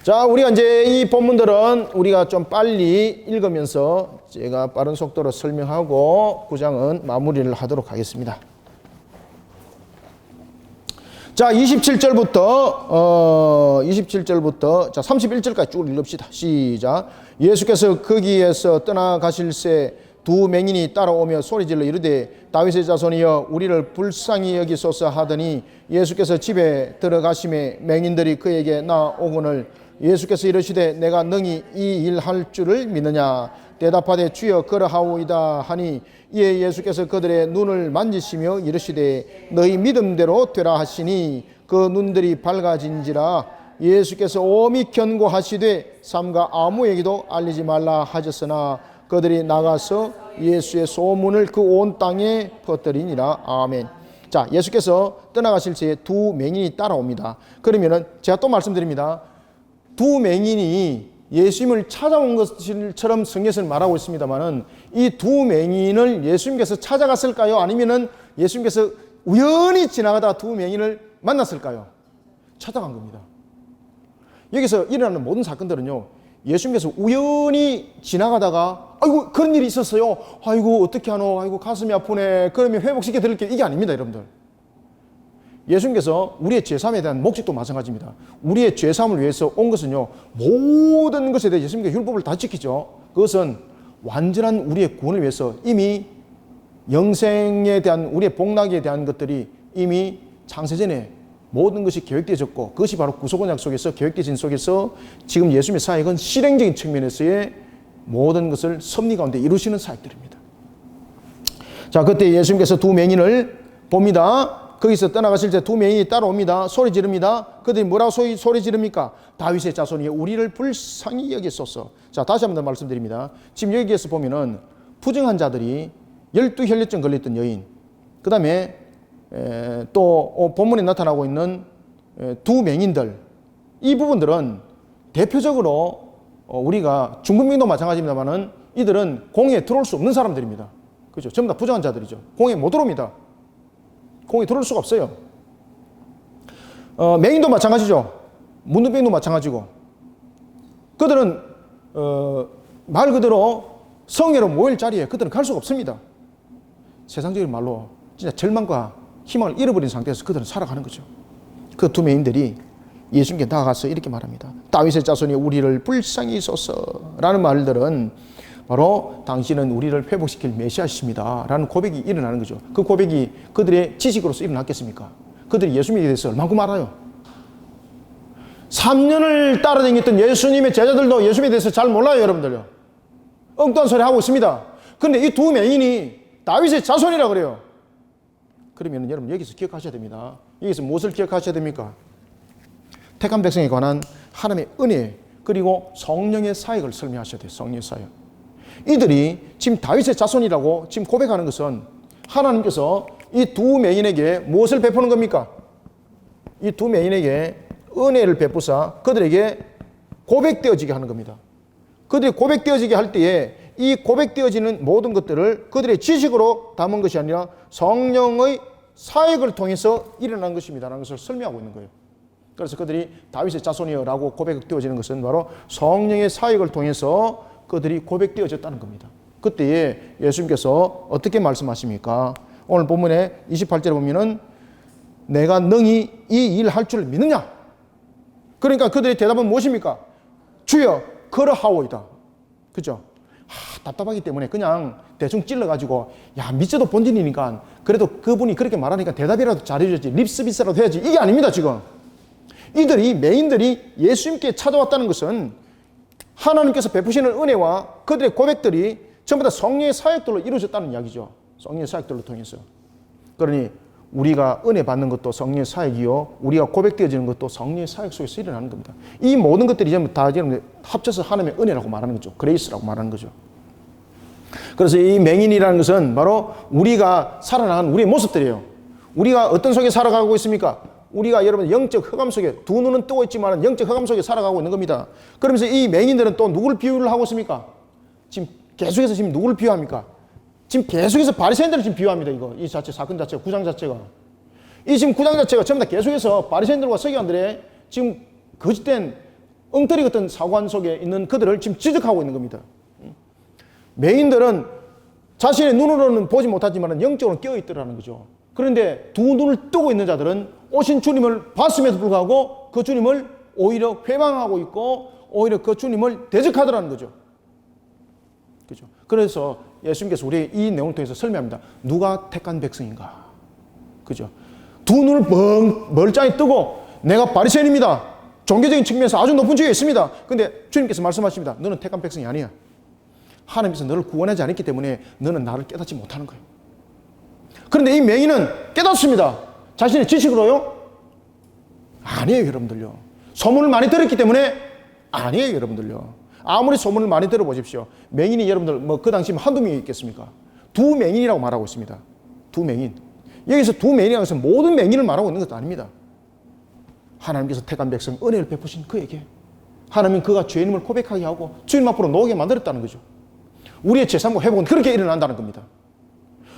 자, 우리가 이제 이 본문들은 우리가 좀 빨리 읽으면서 제가 빠른 속도로 설명하고 9장은 마무리를 하도록 하겠습니다. 자, 27절부터 자, 31절까지 쭉 읽읍시다. 시작. 예수께서 거기에서 떠나가실새 두 맹인이 따라오며 소리질러 이르되 다윗의 자손이여 우리를 불쌍히 여기소서 하더니 예수께서 집에 들어가심에 맹인들이 그에게 나오거늘 예수께서 이르시되 내가 능히 이 일 할 줄을 믿느냐 대답하되 주여 그러하오이다 하니 이에 예수께서 그들의 눈을 만지시며 이르시되 너희 믿음대로 되라 하시니 그 눈들이 밝아진지라 예수께서 엄히 견고하시되 삼가 아무에게도 알리지 말라 하셨으나 그들이 나가서 예수의 소문을 그 온 땅에 퍼뜨리니라. 아멘. 자, 예수께서 떠나가실 때에 두 맹인이 따라옵니다. 그러면은 제가 또 말씀드립니다. 두 맹인이 예수님을 찾아온 것처럼 성경에서는 말하고 있습니다만은 이 두 맹인을 예수님께서 찾아갔을까요? 아니면은 예수님께서 우연히 지나가다 두 맹인을 만났을까요? 찾아간 겁니다. 여기서 일어나는 모든 사건들은요, 예수님께서 우연히 지나가다가 아이고 그런 일이 있었어요. 아이고 어떻게 하노? 아이고 가슴이 아프네. 그러면 회복시켜 드릴게요. 이게 아닙니다, 여러분들. 예수님께서 우리의 죄사함에 대한 목적도 마찬가지입니다. 우리의 죄사함을 위해서 온 것은요, 모든 것에 대해 예수님께서 율법을 다 지키죠. 그것은 완전한 우리의 구원을 위해서 이미 영생에 대한 우리의 복락에 대한 것들이 이미 창세전에 모든 것이 계획되어졌고 그것이 바로 구속언약 속에서 계획되어진 속에서 지금 예수님의 사역은 실행적인 측면에서의 모든 것을 섭리 가운데 이루시는 사역들입니다. 자, 그때 예수님께서 두 맹인을 봅니다. 거기서 떠나가실 때 두 맹인이 따라옵니다. 소리 지릅니다. 그들이 뭐라고 소리 지릅니까? 다윗의 자손이 우리를 불쌍히 여기소서. 자, 다시 한번 더 말씀드립니다. 지금 여기에서 보면은 부정한 자들이 12혈류증 걸렸던 여인, 그 다음에 또 본문에 나타나고 있는 두 맹인들, 이 부분들은 대표적으로 우리가 중국민도 마찬가지입니다만은 이들은 공에 들어올 수 없는 사람들입니다. 그죠? 전부 다 부정한 자들이죠. 공에 못 들어옵니다. 공에 들어올 수가 없어요. 맹인도 마찬가지죠. 문둥병도 마찬가지고. 그들은 말 그대로 성회로 모일 자리에 그들은 갈 수가 없습니다. 세상적인 말로 진짜 절망과 희망을 잃어버린 상태에서 그들은 살아가는 거죠. 그 두 맹인들이 예수님께 나아가서 이렇게 말합니다. 다윗의 자손이 우리를 불쌍히 여기소서라는 말들은 바로 당신은 우리를 회복시킬 메시아십니다 라는 고백이 일어나는 거죠. 그 고백이 그들의 지식으로서 일어났겠습니까? 그들이 예수님에 대해서 얼마큼 알아요? 3년을 따라다녔던 예수님의 제자들도 예수님에 대해서 잘 몰라요, 여러분들요. 엉뚱한 소리 하고 있습니다. 그런데 이 두 맹인이 다윗의 자손이라 그래요. 그러면 여러분 여기서 기억하셔야 됩니다. 여기서 무엇을 기억하셔야 됩니까? 택한 백성에 관한 하나님의 은혜 그리고 성령의 사역을 설명하셔야 돼요. 성령의 사역. 이들이 지금 다윗의 자손이라고 지금 고백하는 것은 하나님께서 이 두 맹인에게 무엇을 베푸는 겁니까? 이 두 맹인에게 은혜를 베푸사 그들에게 고백되어지게 하는 겁니다. 그들이 고백되어지게 할 때에 이 고백되어지는 모든 것들을 그들의 지식으로 담은 것이 아니라 성령의 사역을 통해서 일어난 것입니다 라는 것을 설명하고 있는 거예요. 그래서 그들이 다윗의 자손이여 라고 고백되어지는 것은 바로 성령의 사역을 통해서 그들이 고백되어졌다는 겁니다. 그때에 예수님께서 어떻게 말씀하십니까? 오늘 본문에 28절에 보면은 내가 능히 이 일 할 줄 믿느냐? 그러니까 그들의 대답은 무엇입니까? 주여 그러하오이다. 그죠? 답답하기 때문에 그냥 대충 찔러가지고 야 믿어도 본진이니까 그래도 그분이 그렇게 말하니까 대답이라도 잘해줘야지 립서비스라도 해야지 이게 아닙니다. 지금 이들이 맹인들이 예수님께 찾아왔다는 것은 하나님께서 베푸시는 은혜와 그들의 고백들이 전부 다 성령의 사역들로 이루어졌다는 이야기죠. 성령의 사역들로 통해서. 그러니 우리가 은혜 받는 것도 성령의 사역이요 우리가 고백되어지는 것도 성령의 사역 속에서 일어나는 겁니다. 이 모든 것들이 전부 다 합쳐서 하나님의 은혜라고 말하는 거죠. 그레이스라고 말하는 거죠. 그래서 이 맹인이라는 것은 바로 우리가 살아나가는 우리의 모습들이에요. 우리가 어떤 속에 살아가고 있습니까? 우리가 여러분 영적 흑암 속에 두 눈은 뜨고 있지만 영적 흑암 속에 살아가고 있는 겁니다. 그러면서 이 맹인들은 또 누구를 비유를 하고 있습니까? 지금 계속해서 지금 누구를 비유합니까? 지금 계속해서 바리새인들을 지금 비유합니다. 이 자체 사건 자체가 구장 자체가 이 지금 구장 자체가 전부 다 계속해서 바리새인들과 서기관들의 지금 거짓된 엉터리 같은 사관 속에 있는 그들을 지금 지적하고 있는 겁니다. 맹인들은 자신의 눈으로는 보지 못하지만 영적으로는 깨어있더라는 거죠. 그런데 두 눈을 뜨고 있는 자들은 오신 주님을 봤음에도 불구하고 그 주님을 오히려 회방하고 있고 오히려 그 주님을 대적하더라는 거죠. 그죠? 그래서 예수님께서 우리 이 내용을 통해서 설명합니다. 누가 택한 백성인가? 그죠? 두 눈을 멀쩡히 뜨고 내가 바리새인입니다. 종교적인 측면에서 아주 높은 지위에 있습니다. 근데 주님께서 말씀하십니다. 너는 택한 백성이 아니야. 하나님께서 너를 구원하지 않았기 때문에 너는 나를 깨닫지 못하는 거예요. 그런데 이 맹인은 깨닫습니다. 자신의 지식으로요? 아니에요, 여러분들요. 소문을 많이 들었기 때문에 아니에요, 여러분들요. 아무리 소문을 많이 들어보십시오. 맹인이 여러분들 뭐 그 당시 한두 명이 있겠습니까? 두 맹인이라고 말하고 있습니다. 두 맹인. 여기서 두 맹인이라고 해서 모든 맹인을 말하고 있는 것도 아닙니다. 하나님께서 택한 백성 은혜를 베푸신 그에게 하나님은 그가 죄인임을 고백하게 하고 주님 앞으로 나오게 만들었다는 거죠. 우리의 제3의 회복은 그렇게 일어난다는 겁니다.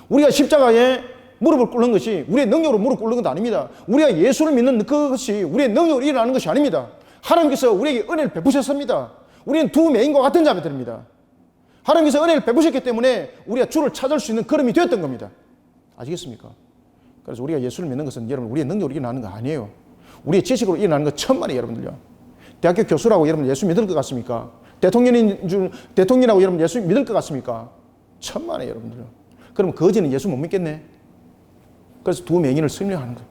우리가 십자가에 무릎을 꿇는 것이 우리의 능력으로 무릎 꿇는 것도 아닙니다. 우리가 예수를 믿는 그것이 우리의 능력으로 일어나는 것이 아닙니다. 하나님께서 우리에게 은혜를 베푸셨습니다. 우리는 두 맹인과 같은 자매들입니다. 하나님께서 은혜를 베푸셨기 때문에 우리가 주를 찾을 수 있는 걸음이 되었던 겁니다. 아시겠습니까? 그래서 우리가 예수를 믿는 것은 여러분 우리의 능력으로 일어나는 거 아니에요. 우리의 지식으로 일어나는 거 천만에 여러분들요. 대학교 교수라고 여러분 예수 믿을 것 같습니까? 대통령이라고 여러분 예수 믿을 것 같습니까? 천만에 여러분들요. 그럼 거지는 예수 못 믿겠네. 그래서 두 맹인을 설명하는 거예요.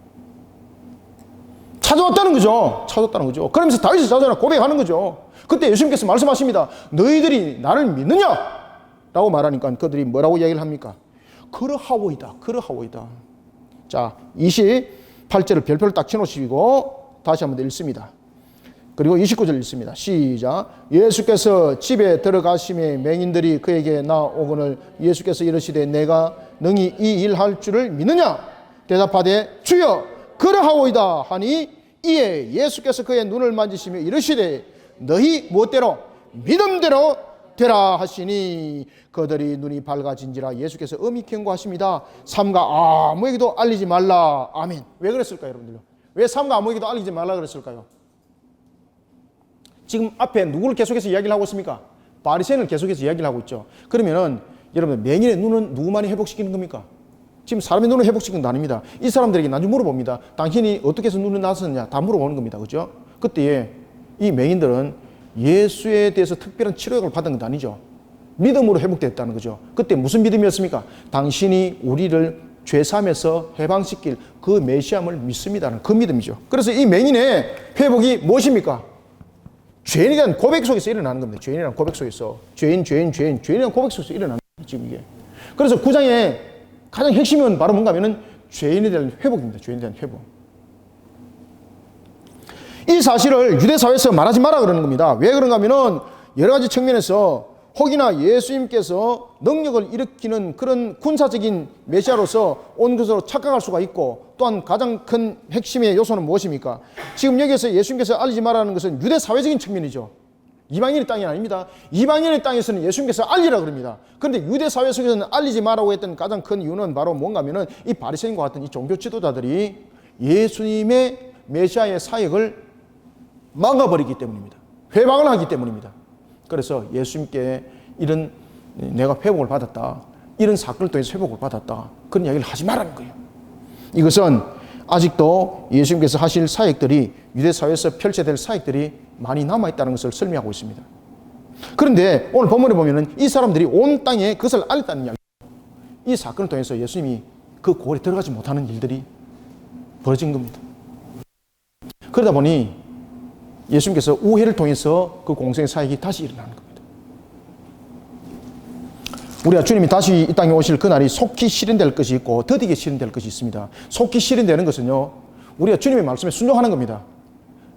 찾아왔다는 거죠. 찾아왔다는 거죠. 그러면서 다윗이 찾아와 고백하는 거죠. 그때 예수님께서 말씀하십니다. 너희들이 나를 믿느냐? 라고 말하니까 그들이 뭐라고 이야기를 합니까? 그러하오이다. 그러하오이다. 자, 28절을 별표를 딱 쳐놓으시고 다시 한번 읽습니다. 그리고 29절 읽습니다. 시작. 예수께서 집에 들어가심에 맹인들이 그에게 나오거늘 예수께서 이르시되 내가 능히 이 일 할 줄을 믿느냐? 대답하되 주여 그러하오이다 하니 이에 예수께서 그의 눈을 만지시며 이르시되 너희 무엇대로 믿음대로 되라 하시니 그들이 눈이 밝아진지라 예수께서 엄히 경고하십니다. 삼가 아무에게도 알리지 말라. 아멘. 왜 그랬을까요, 여러분들? 왜 삼가 아무에게도 알리지 말라 그랬을까요? 지금 앞에 누구를 계속해서 이야기를 하고 있습니까? 바리새인을 계속해서 이야기를 하고 있죠. 그러면은 여러분 맹인의 눈은 누구만이 회복시키는 겁니까? 지금 사람의 눈을 회복시키는 건 아닙니다. 이 사람들에게 나중에 물어봅니다. 당신이 어떻게 해서 눈을 났었느냐 다 물어보는 겁니다. 그죠? 그때 이 맹인들은 예수에 대해서 특별한 치료약을 받은 건 아니죠. 믿음으로 회복됐다는 거죠. 그때 무슨 믿음이었습니까? 당신이 우리를 죄삼에서 해방시킬 그 메시암을 믿습니다는 그 믿음이죠. 그래서 이 맹인의 회복이 무엇입니까? 죄인에 대한 고백 속에서 일어나는 겁니다. 죄인이라는 고백 속에서. 죄인이라는 고백 속에서 일어나는 거죠, 지금 이게. 그래서 9장의 가장 핵심은 바로 뭔가 하면은 죄인에 대한 회복입니다. 죄인에 대한 회복. 이 사실을 유대사회에서 말하지 마라 그러는 겁니다. 왜 그런가 하면은 여러 가지 측면에서 혹이나 예수님께서 능력을 일으키는 그런 군사적인 메시아로서 온 것으로 착각할 수가 있고 또한 가장 큰 핵심의 요소는 무엇입니까? 지금 여기에서 예수님께서 알리지 말라는 것은 유대사회적인 측면이죠. 이방인의 땅이 아닙니다. 이방인의 땅에서는 예수님께서 알리라 그럽니다. 그런데 유대사회 속에서는 알리지 말라고 했던 가장 큰 이유는 바로 뭔가 하면은 이 바리새인과 같은 이 종교 지도자들이 예수님의 메시아의 사역을 막아버리기 때문입니다. 회방을 하기 때문입니다. 그래서 예수님께 이런 내가 회복을 받았다. 이런 사건을 통해서 회복을 받았다. 그런 이야기를 하지 말라는 거예요. 이것은 아직도 예수님께서 하실 사역들이 유대사회에서 펼쳐질 사역들이 많이 남아있다는 것을 설명하고 있습니다. 그런데 오늘 본문에 보면은 이 사람들이 온 땅에 그것을 알렸다는 이야기. 이 사건을 통해서 예수님이 그 고을에 들어가지 못하는 일들이 벌어진 겁니다. 그러다 보니 예수님께서 우회를 통해서 그 공생의 사역이 다시 일어나는 겁니다. 우리가 주님이 다시 이 땅에 오실 그날이 속히 실현될 것이 있고 더디게 실현될 것이 있습니다. 속히 실현되는 것은요, 우리가 주님의 말씀에 순종하는 겁니다.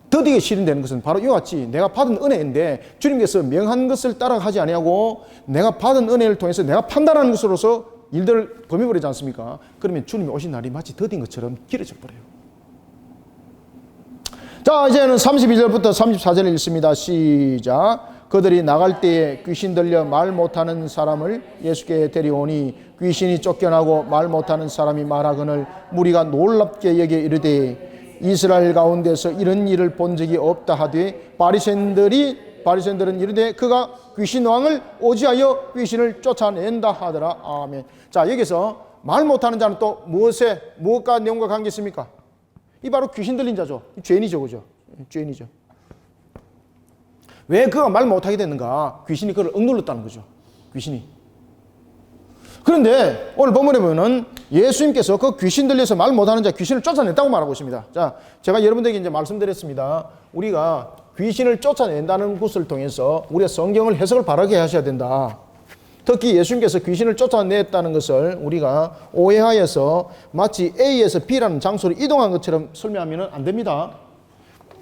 더디게 실현되는 것은 바로 이와 같이 내가 받은 은혜인데 주님께서 명한 것을 따라가지 아니하고 내가 받은 은혜를 통해서 내가 판단하는 것으로서 일들을 범해버리지 않습니까? 그러면 주님이 오신 날이 마치 더딘 것처럼 길어져 버려요. 자, 이제는 32절부터 34절을 읽습니다. 시작. 그들이 나갈 때에 귀신 들려 말 못하는 사람을 예수께 데려오니 귀신이 쫓겨나고 말 못하는 사람이 말하거늘 무리가 놀랍게 여겨 이르되 이스라엘 가운데서 이런 일을 본 적이 없다 하되 바리새인들은 이르되 그가 귀신 왕을 오지하여 귀신을 쫓아낸다 하더라. 아멘. 자, 여기서 말 못하는 자는 또 무엇과 내용과 관계 있습니까? 이 바로 귀신 들린 자죠. 죄인이죠, 그죠? 죄인이죠. 왜 그가 말 못하게 됐는가? 귀신이 그를 억눌렀다는 거죠. 귀신이. 그런데 오늘 본문에 보면은 예수님께서 그 귀신 들려서 말 못하는 자 귀신을 쫓아냈다고 말하고 있습니다. 자, 제가 여러분들에게 이제 말씀드렸습니다. 우리가 귀신을 쫓아낸다는 것을 통해서 우리가 성경을 해석을 바르게 하셔야 된다. 특히 예수님께서 귀신을 쫓아냈다는 것을 우리가 오해하여서 마치 A에서 B라는 장소로 이동한 것처럼 설명하면 안 됩니다.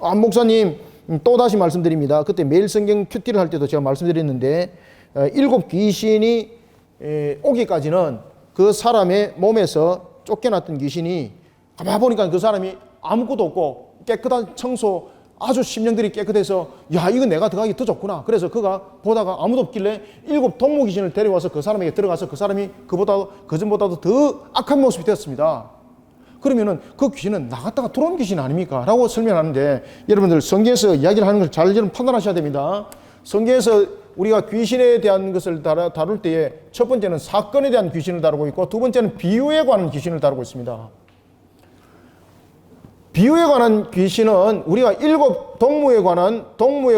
안 목사님 또다시 말씀드립니다. 그때 매일 성경 큐티를 할 때도 제가 말씀드렸는데 7 귀신이 오기까지는 그 사람의 몸에서 쫓겨났던 귀신이 가만 보니까 그 사람이 아무것도 없고 깨끗한 청소 아주 심령들이 깨끗해서 야 이거 내가 들어가기 더 좋구나. 그래서 그가 보다가 아무도 없길래 7 동무 귀신을 데려와서 그 사람에게 들어가서 그 사람이 그전보다도 더 악한 모습이 되었습니다. 그러면은 그 귀신은 나갔다가 들어온 귀신 아닙니까? 라고 설명하는데 여러분들 성경에서 이야기를 하는 걸 잘 여러분 판단하셔야 됩니다. 성경에서 우리가 귀신에 대한 것을 다룰 때에 첫 번째는 사건에 대한 귀신을 다루고 있고 두 번째는 비유에 관한 귀신을 다루고 있습니다. 비유에 관한 귀신은 우리가 7 동무에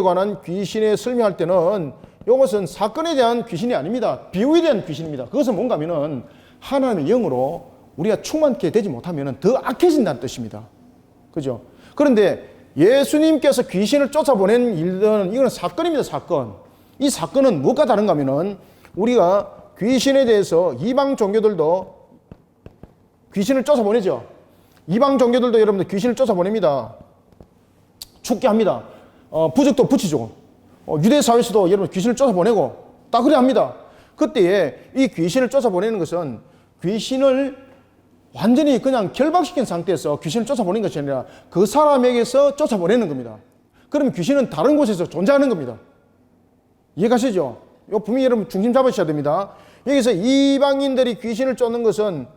관한 귀신에 설명할 때는 이것은 사건에 대한 귀신이 아닙니다. 비유에 대한 귀신입니다. 그것은 뭔가 하면은 하나님의 영으로 우리가 충만케 되지 못하면 더 악해진다는 뜻입니다. 그죠? 그런데 예수님께서 귀신을 쫓아보낸 일은 이건 사건입니다. 사건. 이 사건은 무엇과 다른가 하면은 우리가 귀신에 대해서 이방 종교들도 귀신을 쫓아보내죠. 이방 종교들도 여러분들 귀신을 쫓아보냅니다. 죽게 합니다. 부적도 붙이죠. 유대 사회에서도 여러분 귀신을 쫓아보내고 다 그래 합니다. 그때에 이 귀신을 쫓아보내는 것은 귀신을 완전히 그냥 결박시킨 상태에서 귀신을 쫓아보내는 것이 아니라 그 사람에게서 쫓아보내는 겁니다. 그러면 귀신은 다른 곳에서 존재하는 겁니다. 이해가시죠? 이거 분명히 여러분 중심 잡으셔야 됩니다. 여기서 이방인들이 귀신을 쫓는 것은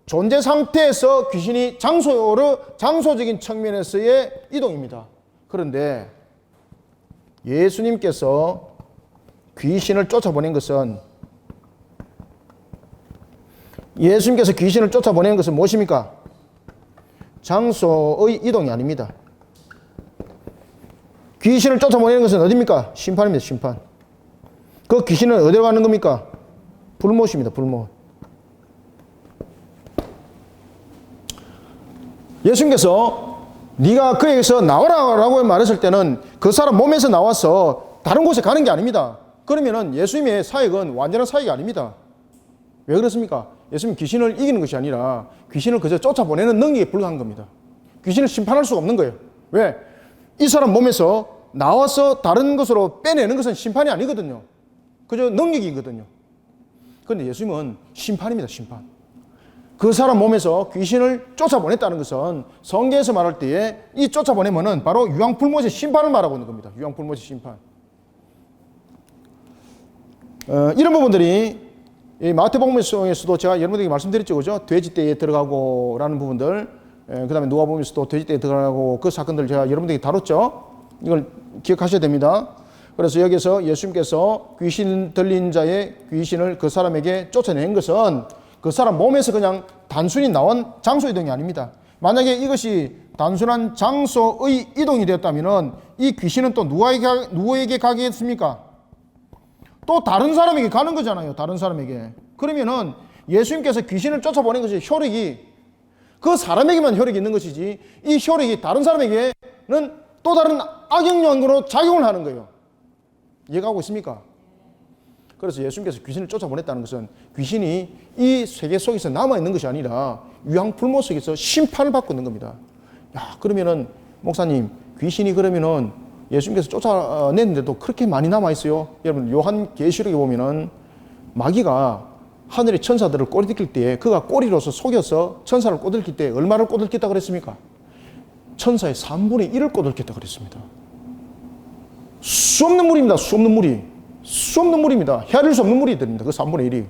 존재 상태에서 귀신이 장소적인 측면에서의 이동입니다. 그런데 예수님께서 귀신을 쫓아보낸 것은 무엇입니까? 장소의 이동이 아닙니다. 귀신을 쫓아보내는 것은 어디입니까? 심판입니다. 심판. 그 귀신은 어디로 가는 겁니까? 불못입니다. 불못. 예수님께서 네가 그에게서 나와라 라고 말했을 때는 그 사람 몸에서 나와서 다른 곳에 가는 게 아닙니다. 그러면은 예수님의 사역은 완전한 사역이 아닙니다. 왜 그렇습니까? 예수님 귀신을 이기는 것이 아니라 귀신을 그저 쫓아보내는 능력에 불과한 겁니다. 귀신을 심판할 수가 없는 거예요. 왜? 이 사람 몸에서 나와서 다른 것으로 빼내는 것은 심판이 아니거든요. 그저 능력이거든요. 그런데 예수님은 심판입니다. 심판. 그 사람 몸에서 귀신을 쫓아보냈다는 것은 성경에서 말할 때에 이 쫓아보내면은 바로 유황불못의 심판을 말하고 있는 겁니다. 유황불못의 심판. 이런 부분들이 이 마태복음에서도 제가 여러분들에게 말씀드렸죠. 그죠? 돼지떼에 들어가고 라는 부분들, 그 다음에 누가복음에서도 돼지떼에 들어가고 그 사건들 제가 여러분들에게 다뤘죠. 이걸 기억하셔야 됩니다. 그래서 여기서 예수님께서 귀신 들린 자의 귀신을 그 사람에게 쫓아낸 것은 그 사람 몸에서 그냥 단순히 나온 장소 이동이 아닙니다. 만약에 이것이 단순한 장소의 이동이 되었다면 이 귀신은 또 누구에게 가겠습니까? 또 다른 사람에게 가는 거잖아요. 다른 사람에게. 그러면은 예수님께서 귀신을 쫓아보낸 것이 효력이 그 사람에게만 효력이 있는 것이지 이 효력이 다른 사람에게는 또 다른 악영향으로 작용을 하는 거예요. 이해가고 있습니까? 그래서 예수님께서 귀신을 쫓아보냈다는 것은 귀신이 이 세계 속에서 남아있는 것이 아니라 유황불못 속에서 심판을 받고 있는 겁니다. 야, 그러면은 목사님 귀신이 그러면은 예수님께서 쫓아냈는데도 그렇게 많이 남아있어요? 여러분 요한계시록에 보면은 마귀가 하늘의 천사들을 꼬리들킬 때 그가 꼬리로서 속여서 천사를 꼬들킬 때 얼마를 꼬들켰다 그랬습니까? 천사의 3분의 1을 꼬들켰다 그랬습니다. 수 없는 물입니다. 수 없는 물이. 수 없는 물입니다. 헤아릴 수 없는 물이 됩니다. 그 3분의 1이.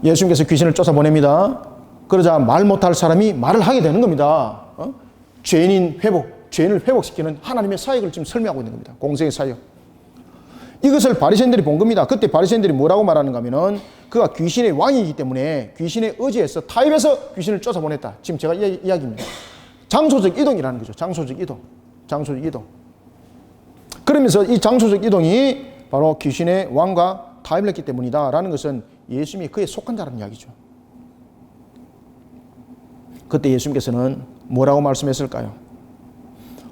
예수님께서 귀신을 쫓아보냅니다. 그러자 말 못할 사람이 말을 하게 되는 겁니다. 죄인을 회복시키는 하나님의 사역을 지금 설명하고 있는 겁니다. 공생의 사역. 이것을 바리새인들이 본 겁니다. 그때 바리새인들이 뭐라고 말하는가 하면은 그가 귀신의 왕이기 때문에 귀신의 의지에서 타협해서 귀신을 쫓아보냈다. 지금 제가 이야기입니다. 장소적 이동이라는 거죠. 장소적 이동. 장소적 이동. 그러면서 이 장소적 이동이 바로 귀신의 왕과 타협을 했기 때문이다 라는 것은 예수님이 그에 속한 자라는 이야기죠. 그때 예수님께서는 뭐라고 말씀했을까요?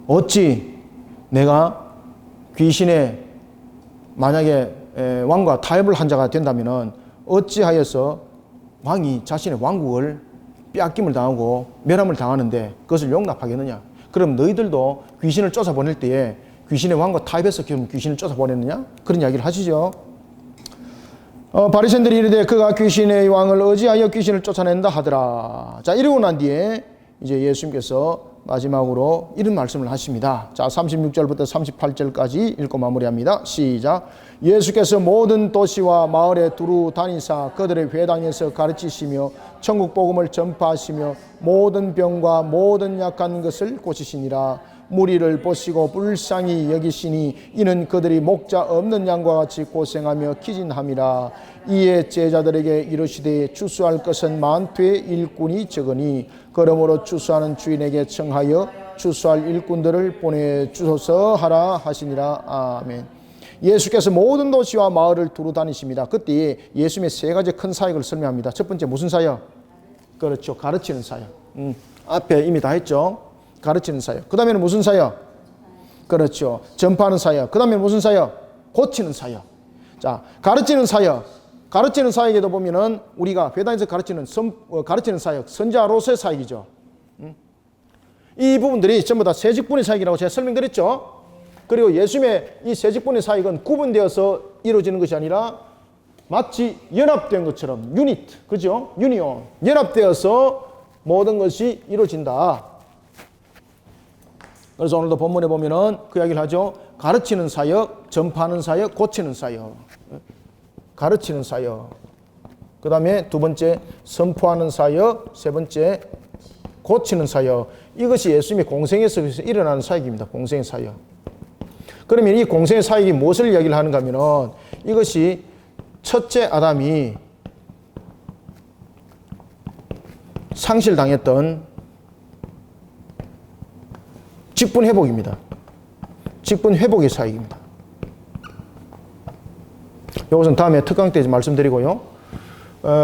어찌 내가 귀신의 만약에 왕과 타협을 한 자가 된다면 어찌하여서 왕이 자신의 왕국을 빼앗김을 당하고 멸함을 당하는데 그것을 용납하겠느냐? 그럼 너희들도 귀신을 쫓아보낼 때에 귀신의 왕과 타협해서 귀신을 쫓아보냈느냐? 그런 이야기를 하시죠. 바리새인들이 이르되 그가 귀신의 왕을 의지하여 귀신을 쫓아낸다 하더라. 자, 이러고 난 뒤에 이제 예수님께서 마지막으로 이런 말씀을 하십니다. 자, 36절부터 38절까지 읽고 마무리합니다. 시작. 예수께서 모든 도시와 마을에 두루 다니사 그들의 회당에서 가르치시며 천국 복음을 전파하시며 모든 병과 모든 약한 것을 고치시니라. 무리를 보시고 불쌍히 여기시니 이는 그들이 목자 없는 양과 같이 고생하며 기진함이라. 이에 제자들에게 이르시되 추수할 것은 많되 일꾼이 적으니 그러므로 추수하는 주인에게 청하여 추수할 일꾼들을 보내주소서 하라 하시니라. 아멘. 예수께서 모든 도시와 마을을 두루 다니십니다. 그때 예수님의 세 가지 큰 사역을 설명합니다. 첫 번째 무슨 사역? 그렇죠. 가르치는 사역. 앞에 이미 다 했죠. 가르치는 사역. 그 다음에는 무슨 사역? 그렇죠. 전파하는 사역. 그 다음에 무슨 사역? 고치는 사역. 자, 가르치는 사역. 가르치는 사역에도 보면은 우리가 회당에서 가르치는 사역, 선자로서의 사역이죠. 이 부분들이 전부 다 세 직분의 사역이라고 제가 설명드렸죠. 그리고 예수님의 이 세 직분의 사역은 구분되어서 이루어지는 것이 아니라 마치 연합된 것처럼 유니트, 그죠? 유니온, 연합되어서 모든 것이 이루어진다. 그래서 오늘도 본문에 보면은 그 이야기를 하죠. 가르치는 사역, 전파하는 사역, 고치는 사역. 가르치는 사역. 그 다음에 두 번째 선포하는 사역, 세 번째 고치는 사역. 이것이 예수님의 공생에서 일어나는 사역입니다. 공생의 사역. 그러면 이 공생의 사역이 무엇을 이야기를 하는가 하면은 이것이 첫째 아담이 상실당했던 직분 회복입니다. 직분 회복의 사역입니다. 이것은 다음에 특강 때 말씀드리고요.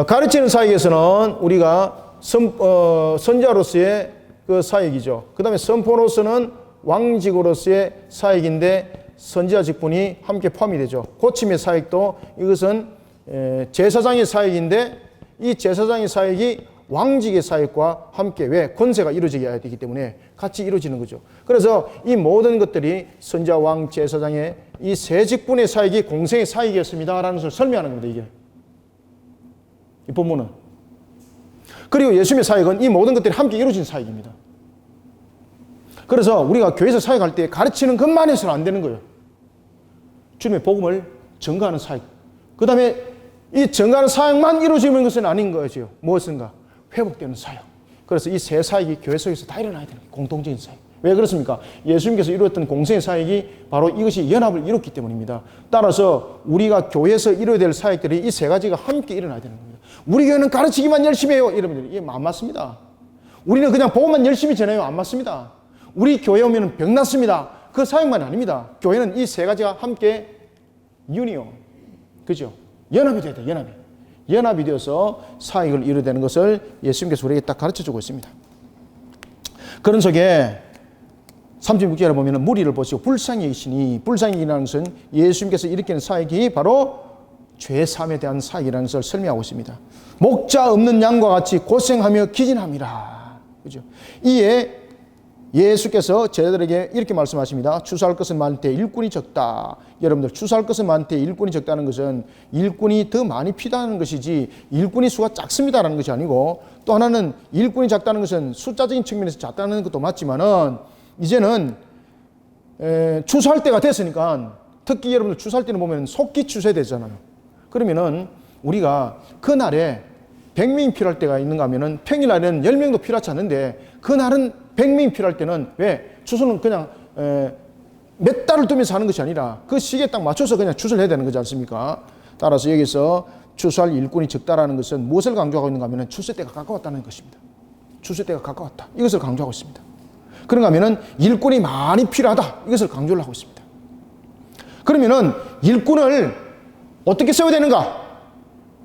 가르치는 사역에서는 우리가 선자로서의 그 사역이죠. 그 다음에 선포로서는 왕직으로서의 사역인데 선지자 직분이 함께 포함이 되죠. 고침의 사역도 이것은 제사장의 사역인데 이 제사장의 사역이 왕직의 사역과 함께 왜 권세가 이루어지게 해야 되기 때문에 같이 이루어지는 거죠. 그래서 이 모든 것들이 선지자, 왕, 제사장의 이 세 직분의 사역이 공생의 사역이었습니다라는 것을 설명하는 겁니다. 이게 이 본문은. 그리고 예수님의 사역은 이 모든 것들이 함께 이루어진 사역입니다. 그래서 우리가 교회에서 사역할 때 가르치는 것만 해서는 안 되는 거예요. 주님의 복음을 전가하는 사역. 그 다음에 이 전가하는 사역만 이루어지는 것은 아닌 거죠. 무엇인가? 회복되는 사역. 그래서 이 세 사역이 교회 속에서 다 일어나야 되는 거예요. 공동적인 사역. 왜 그렇습니까? 예수님께서 이루었던 공생의 사역이 바로 이것이 연합을 이뤘기 때문입니다. 따라서 우리가 교회에서 이루어야 될 사역들이 이 세 가지가 함께 일어나야 되는 겁니다. 우리 교회는 가르치기만 열심히 해요. 이러면 이게 안 맞습니다. 우리는 그냥 복음만 열심히 전해요. 안 맞습니다. 우리 교회 오면 병 났습니다. 그 사역만 아닙니다. 교회는 이 세 가지가 함께 유니온, 그죠? 연합이 돼야 돼요. 연합이 되어서 사역을 이루어야 되는 것을 예수님께서 우리에게 딱 가르쳐주고 있습니다. 그런 속에 36절에 보면 무리를 보시고 불쌍히 여기시니, 불쌍히 여기라는 것은 예수님께서 일으키는 사역이 바로 죄사함에 대한 사역이라는 것을 설명하고 있습니다. 목자 없는 양과 같이 고생하며 기진함이라. 그죠? 이에 예수께서 제자들에게 이렇게 말씀하십니다. 추수할 것은 많되 일꾼이 적다. 여러분들, 추수할 것은 많되 일꾼이 적다는 것은 일꾼이 더 많이 필요하다는 것이지 일꾼이 수가 작습니다라는 것이 아니고, 또 하나는 일꾼이 작다는 것은 숫자적인 측면에서 작다는 것도 맞지만은 이제는 추수할 때가 됐으니까, 특히 여러분들 추수할 때는 보면 속기 추수해야 되잖아요. 그러면은 우리가 그날에 100명이 필요할 때가 있는가 하면은 평일날에는 10명도 필요하지 않는데 그날은 100명이 필요할 때는 왜? 추수는 그냥 몇 달을 두면서 하는 것이 아니라 그 시기에 딱 맞춰서 그냥 추수를 해야 되는 거지 않습니까? 따라서 여기서 추수할 일꾼이 적다라는 것은 무엇을 강조하고 있는가 하면 추수 때가 가까웠다는 것입니다. 추수 때가 가까웠다. 이것을 강조하고 있습니다. 그런가 하면은 일꾼이 많이 필요하다. 이것을 강조를 하고 있습니다. 그러면은 일꾼을 어떻게 세워야 되는가?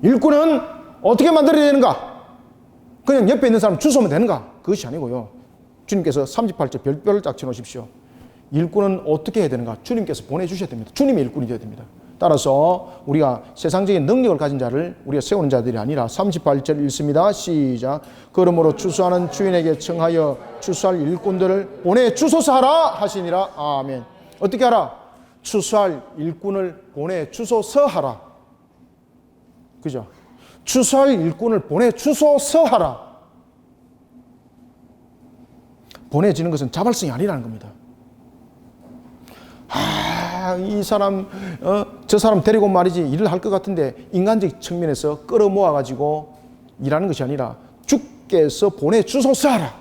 일꾼은 어떻게 만들어야 되는가? 그냥 옆에 있는 사람 주소면 되는가? 그것이 아니고요. 주님께서 38절 별표를 딱 쳐놓으십시오. 일꾼은 어떻게 해야 되는가? 주님께서 보내주셔야 됩니다. 주님의 일꾼이 되어야 됩니다. 따라서 우리가 세상적인 능력을 가진 자를 우리가 세우는 자들이 아니라 38절 읽습니다. 시작. 그러므로 추수하는 주인에게 청하여 추수할 일꾼들을 보내 주소서 하라 하시니라. 아멘. 어떻게 하라? 추수할 일꾼을 보내 주소서 하라. 그죠? 추수할 일꾼을 보내 주소서 하라. 보내지는 것은 자발성이 아니라는 겁니다. 이 사람, 저 사람 데리고 말이지 일을 할 것 같은데 인간적 측면에서 끌어모아 가지고 일하는 것이 아니라 주께서 보내주소서 하라.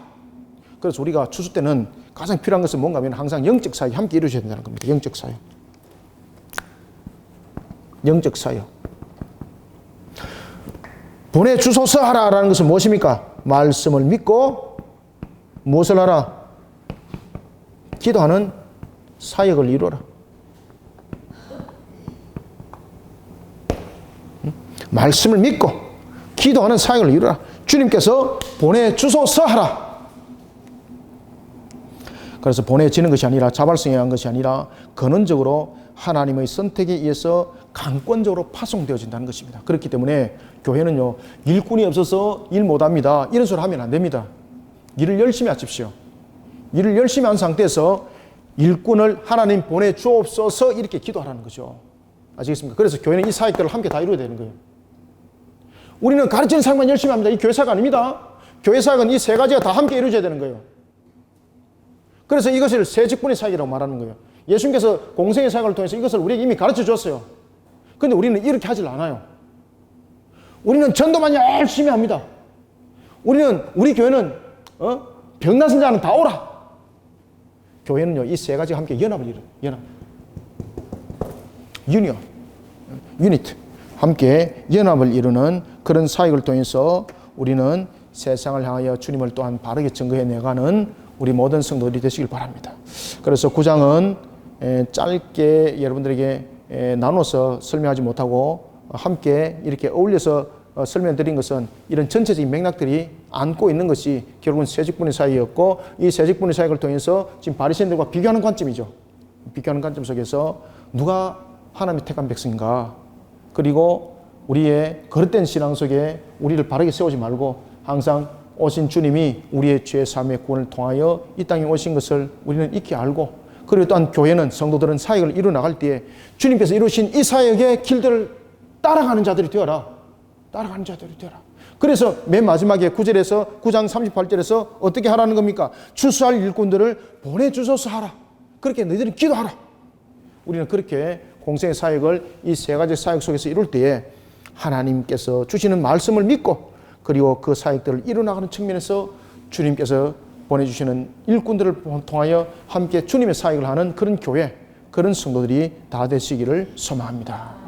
그래서 우리가 추수 때는 가장 필요한 것은 뭔가 하면 항상 영적 사역이 함께 이루어져야 된다는 겁니다. 영적 사역. 영적 사역. 보내주소서 하라라는 것은 무엇입니까? 말씀을 믿고 무엇을 하라? 기도하는 사역을 이루어라. 말씀을 믿고 기도하는 사역을 이루어라. 주님께서 보내주소서 하라. 그래서 보내지는 것이 아니라 자발성에 의한 것이 아니라 근원적으로 하나님의 선택에 의해서 강권적으로 파송되어진다는 것입니다. 그렇기 때문에 교회는요, 일꾼이 없어서 일 못합니다, 이런 소리 하면 안 됩니다. 일을 열심히 하십시오. 일을 열심히 한 상태에서 일꾼을 하나님 보내주옵소서 이렇게 기도하라는 거죠. 아시겠습니까? 그래서 교회는 이 사역들을 함께 다 이루어야 되는 거예요. 우리는 가르치는 사역만 열심히 합니다. 이 교회 사역 아닙니다. 교회 사역은 이 세 가지가 다 함께 이루어져야 되는 거예요. 그래서 이것을 세 직분의 사역이라고 말하는 거예요. 예수님께서 공생의 사역을 통해서 이것을 우리에게 이미 가르쳐 줬어요. 그런데 우리는 이렇게 하질 않아요. 우리는 전도만 열심히 합니다. 우리 교회는 병난 선자는 다 오라. 교회는요, 이 세 가지가 함께 연합을 이뤄요. 유니트. 함께 연합을 이루는 그런 사역을 통해서 우리는 세상을 향하여 주님을 또한 바르게 증거해 내가는 우리 모든 성도들이 되시길 바랍니다. 그래서 9장은 짧게 여러분들에게 나눠서 설명하지 못하고 함께 이렇게 어울려서 설명드린 것은 이런 전체적인 맥락들이 안고 있는 것이 결국은 세직분의 사역이었고, 이 세직분의 사역을 통해서 지금 바리새인들과 비교하는 관점이죠. 비교하는 관점 속에서 누가 하나님의 택한 백성인가, 그리고 우리의 거릇된 신앙 속에 우리를 바르게 세우지 말고 항상 오신 주님이 우리의 죄 사함의 구원을 통하여 이 땅에 오신 것을 우리는 익히 알고, 그리고 또한 교회는, 성도들은 사역을 이루어 나갈 때에 주님께서 이루신 이 사역의 길들을 따라가는 자들이 되어라. 따라가는 자들이 되어라. 그래서 맨 마지막에 9절에서 9장 38절에서 어떻게 하라는 겁니까? 추수할 일꾼들을 보내주소서 하라. 그렇게 너희들은 기도하라. 우리는 그렇게 공생의 사역을 이 세 가지 사역 속에서 이룰 때에 하나님께서 주시는 말씀을 믿고, 그리고 그 사역들을 이루어나가는 측면에서 주님께서 보내주시는 일꾼들을 통하여 함께 주님의 사역을 하는 그런 교회, 그런 성도들이 다 되시기를 소망합니다.